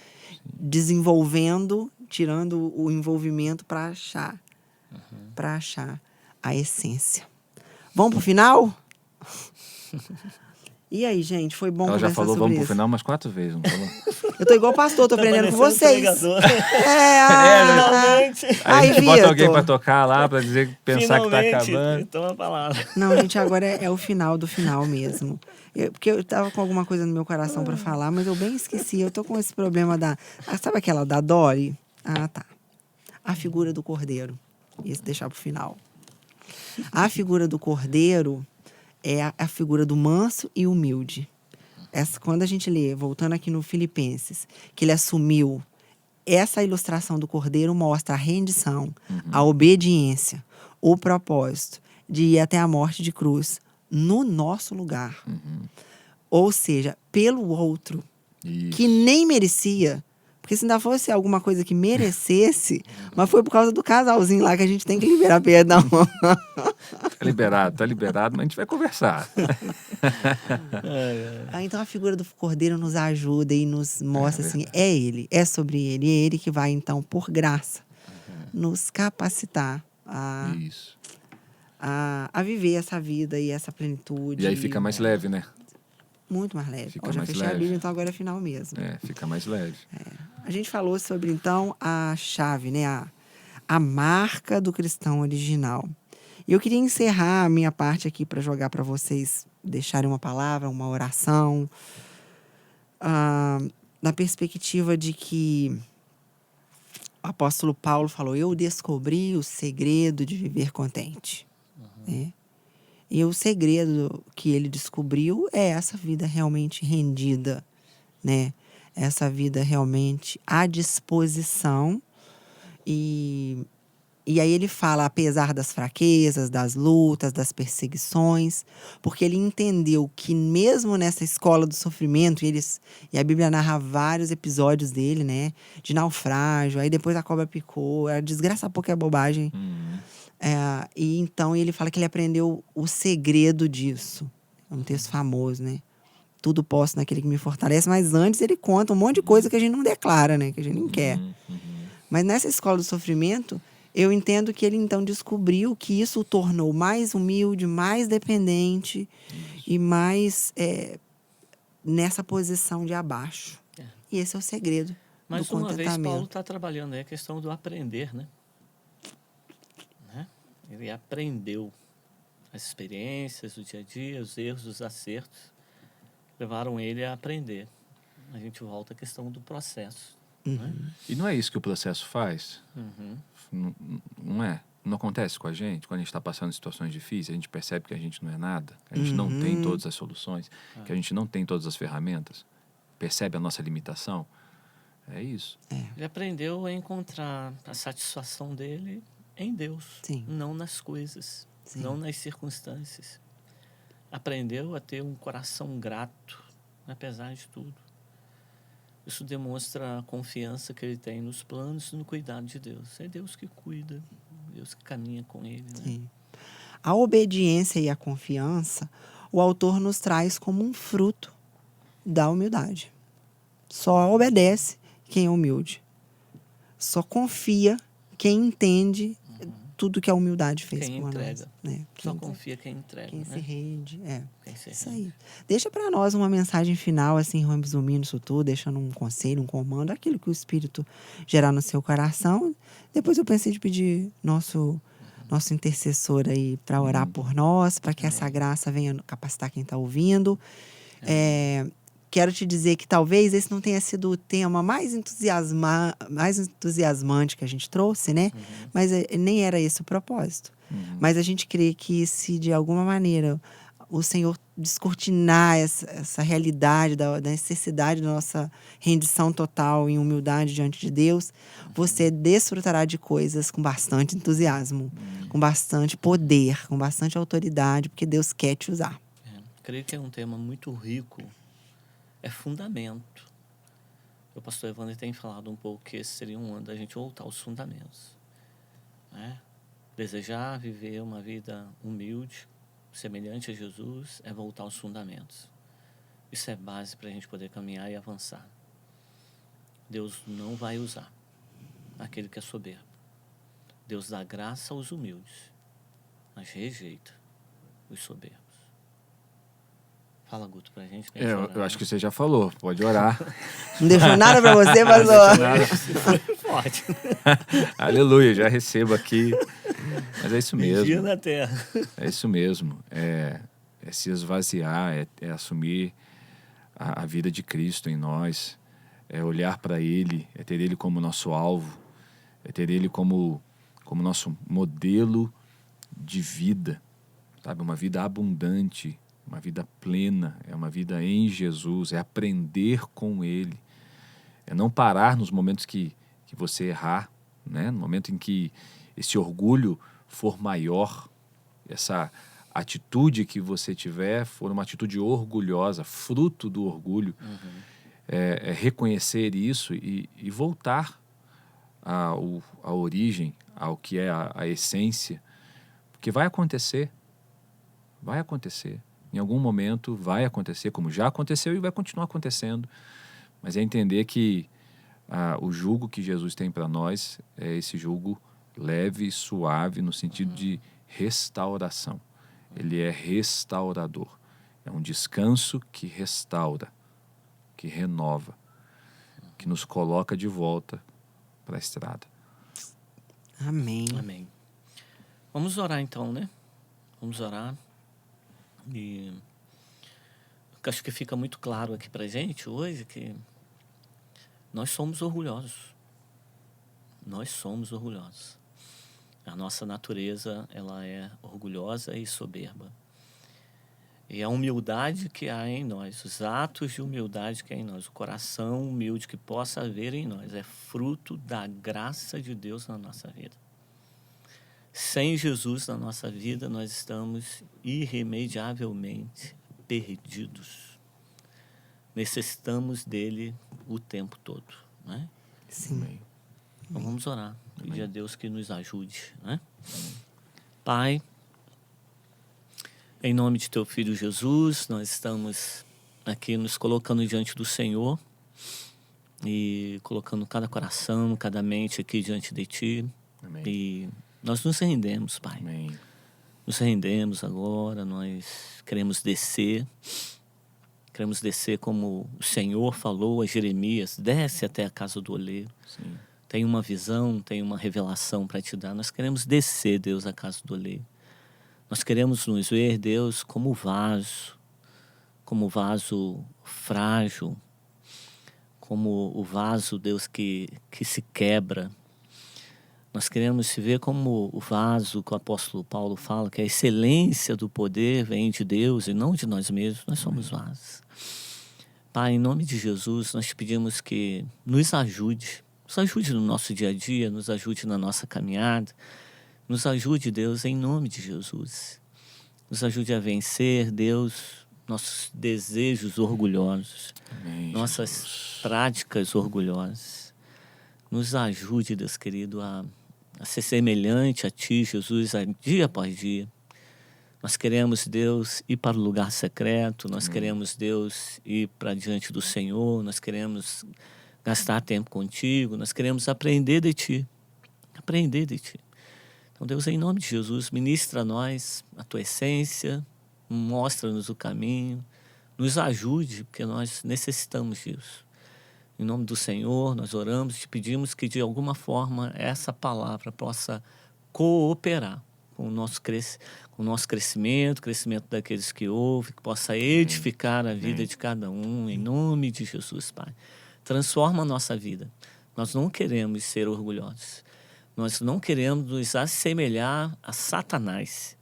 desenvolvendo, tirando o envolvimento para achar a essência. Vamos pro final? E aí, gente, foi bom Ela já conversar falou sobre vamos isso. pro final umas 4 vezes, não falou? Eu tô igual pastor, tô aprendendo com vocês. Finalmente. Aí a gente bota Vitor. alguém pra tocar lá, pra dizer, pensar que tá acabando. Então a palavra. Não, gente, agora é o final do final mesmo. Porque eu tava com alguma coisa no meu coração pra falar, mas eu bem esqueci. Eu tô com esse problema sabe aquela da Dory? Tá. A figura do cordeiro. Esse deixar pro final. A figura do cordeiro é a figura do manso e humilde. Quando a gente lê, voltando aqui no Filipenses, que ele assumiu, essa ilustração do cordeiro mostra a rendição, a obediência, o propósito de ir até a morte de cruz no nosso lugar. Ou seja, pelo outro, Isso. que nem merecia. Porque se ainda fosse alguma coisa que merecesse, mas foi por causa do casalzinho lá que a gente tem que liberar perdão. Tá liberado, mas a gente vai conversar. Então a figura do cordeiro nos ajuda e nos mostra assim, é ele, é sobre ele. É ele que vai, então, por graça, nos capacitar Isso. a viver essa vida e essa plenitude. E aí fica mais leve, né? Muito mais leve. Fica Já mais fechei a leve. Bíblia, então agora é final mesmo. Fica mais leve. A gente falou sobre, então, a chave, né? A marca do cristão original. E eu queria encerrar a minha parte aqui para jogar para vocês deixarem uma palavra, uma oração, na perspectiva de que o apóstolo Paulo falou, eu descobri o segredo de viver contente. Né? E o segredo que ele descobriu é essa vida realmente rendida, né? Essa vida realmente à disposição. E aí ele fala, apesar das fraquezas, das lutas, das perseguições, porque ele entendeu que mesmo nessa escola do sofrimento, e a Bíblia narra vários episódios dele, né? De naufrágio, aí depois a cobra picou, a desgraça pouco é bobagem. E então ele fala que ele aprendeu o segredo disso. É um texto famoso, né? Tudo posso naquele que me fortalece, mas antes ele conta um monte de coisa que a gente não declara, né? Que a gente não quer. Mas nessa escola do sofrimento, eu entendo que ele então descobriu que isso o tornou mais humilde, mais dependente e mais nessa posição de abaixo. E esse é o segredo Mais do uma vez, contentamento. Paulo está trabalhando aí a questão do aprender, né? Ele aprendeu as experiências, o dia a dia, os erros, os acertos, levaram ele a aprender. A gente volta à questão do processo. E não é isso que o processo faz? Uhum. Não é? Não acontece com a gente? Quando a gente está passando situações difíceis, a gente percebe que a gente não é nada, que a gente não tem todas as soluções, que a gente não tem todas as ferramentas, percebe a nossa limitação. É isso. Ele aprendeu a encontrar a satisfação dele em Deus, Sim. não nas coisas, não nas circunstâncias. Aprendeu a ter um coração grato, apesar de tudo. Isso demonstra a confiança que ele tem nos planos e no cuidado de Deus. É Deus que cuida, Deus que caminha com ele. Né? Sim. A obediência e a confiança, o autor nos traz como um fruto da humildade. Só obedece quem é humilde. Só confia quem entende tudo que a humildade fez Quem por entrega. nós. Né? Só confia quem entrega. Quem né? se rende. Quem se Isso rende. aí. Deixa para nós uma mensagem final, assim, resumindo isso tudo, deixando um conselho, um comando, aquilo que o Espírito gerar no seu coração. Depois eu pensei de pedir nosso intercessor aí para orar por nós, para que essa graça venha capacitar quem está ouvindo. Quero te dizer que talvez esse não tenha sido o tema mais entusiasmante que a gente trouxe, né? Mas nem era esse o propósito. Mas a gente crê que se de alguma maneira o Senhor descortinar essa realidade da necessidade da nossa rendição total em humildade diante de Deus, você desfrutará de coisas com bastante entusiasmo, com bastante poder, com bastante autoridade, porque Deus quer te usar. Creio que é um tema muito rico. É fundamento. O pastor Evandro tem falado um pouco que esse seria um ano da gente voltar aos fundamentos. Né? Desejar viver uma vida humilde, semelhante a Jesus, é voltar aos fundamentos. Isso é base para a gente poder caminhar e avançar. Deus não vai usar aquele que é soberbo. Deus dá graça aos humildes, mas rejeita os soberbos. Fala, Guto, pra gente. Eu acho que você já falou, pode orar. Não deixou nada pra você, pastor? Foi forte. Aleluia, já recebo aqui. Mas é isso mesmo. Dia na terra. É isso mesmo. É se esvaziar, é assumir a vida de Cristo em nós, é olhar para Ele, é ter Ele como nosso alvo, é ter Ele como nosso modelo de vida, sabe? Uma vida abundante, uma vida plena, é uma vida em Jesus, é aprender com Ele, é não parar nos momentos que você errar, né? No momento em que esse orgulho for maior, essa atitude que você tiver for uma atitude orgulhosa, fruto do orgulho, é reconhecer isso e voltar à origem, ao que é a essência, porque vai acontecer. Em algum momento vai acontecer, como já aconteceu e vai continuar acontecendo. Mas é entender que o jugo que Jesus tem para nós é esse jugo leve e suave no sentido de restauração. Ele é restaurador. É um descanso que restaura, que renova, que nos coloca de volta para a estrada. Amém. Amém. Vamos orar então, né? Vamos orar. E acho que fica muito claro aqui pra gente hoje que nós somos orgulhosos. Nós somos orgulhosos. A nossa natureza, ela é orgulhosa e soberba. E a humildade que há em nós, os atos de humildade que há em nós, o coração humilde que possa haver em nós, é fruto da graça de Deus na nossa vida. Sem Jesus na nossa vida, nós estamos irremediavelmente perdidos. Necessitamos dele o tempo todo, né? Sim. Amém. Então vamos orar. Pedir a Deus que nos ajude, né? Pai, em nome de teu Filho Jesus, nós estamos aqui nos colocando diante do Senhor e colocando cada coração, cada mente aqui diante de ti. Amém. E nós nos rendemos, Pai. Amém. Nos rendemos agora, nós queremos descer como o Senhor falou a Jeremias, desce até a casa do oleiro. Sim. Tem uma visão, tem uma revelação para te dar. Nós queremos descer, Deus, à casa do oleiro. Nós queremos nos ver, Deus, como vaso frágil, como o vaso, Deus, que se quebra. Nós queremos se ver como o vaso que o apóstolo Paulo fala, que a excelência do poder vem de Deus e não de nós mesmos. Nós somos vasos. Pai, em nome de Jesus, nós te pedimos que nos ajude no nosso dia a dia, nos ajude na nossa caminhada, nos ajude, Deus, em nome de Jesus. Nos ajude a vencer, Deus, nossos desejos orgulhosos, Amém, nossas Jesus. práticas orgulhosas. Nos ajude, Deus querido, a ser semelhante a Ti, Jesus, dia após dia. Nós queremos, Deus, ir para o lugar secreto, nós queremos, Deus, ir para diante do Senhor, nós queremos gastar tempo contigo, nós queremos aprender de Ti. Aprender de Ti. Então, Deus, em nome de Jesus, ministra a nós a Tua essência, mostra-nos o caminho, nos ajude, porque nós necessitamos disso. Em nome do Senhor, nós oramos, te pedimos que, de alguma forma, essa palavra possa cooperar com o nosso crescimento, crescimento daqueles que ouvem, que possa edificar a vida de cada um, em nome de Jesus, Pai. Transforma a nossa vida. Nós não queremos ser orgulhosos. Nós não queremos nos assemelhar a Satanás.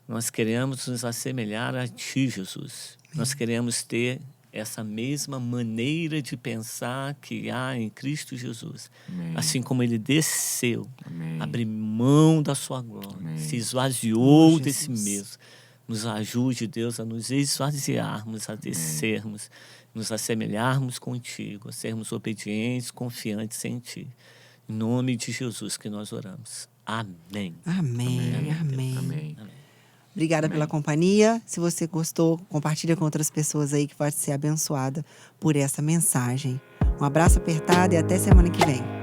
Nós queremos nos assemelhar a Ti, Jesus. Nós queremos ter essa mesma maneira de pensar que há em Cristo Jesus. Amém. Assim como Ele desceu, Amém. abriu mão da sua glória, Amém. se esvaziou Oh, desse Jesus. mesmo. Nos ajude, Deus, a nos esvaziarmos, a descermos, nos assemelharmos contigo, a sermos obedientes, confiantes em Ti. Em nome de Jesus que nós oramos. Amém. Amém. Amém. Amém. Obrigada pela companhia. Se você gostou, compartilha com outras pessoas aí que pode ser abençoada por essa mensagem. Um abraço apertado e até semana que vem.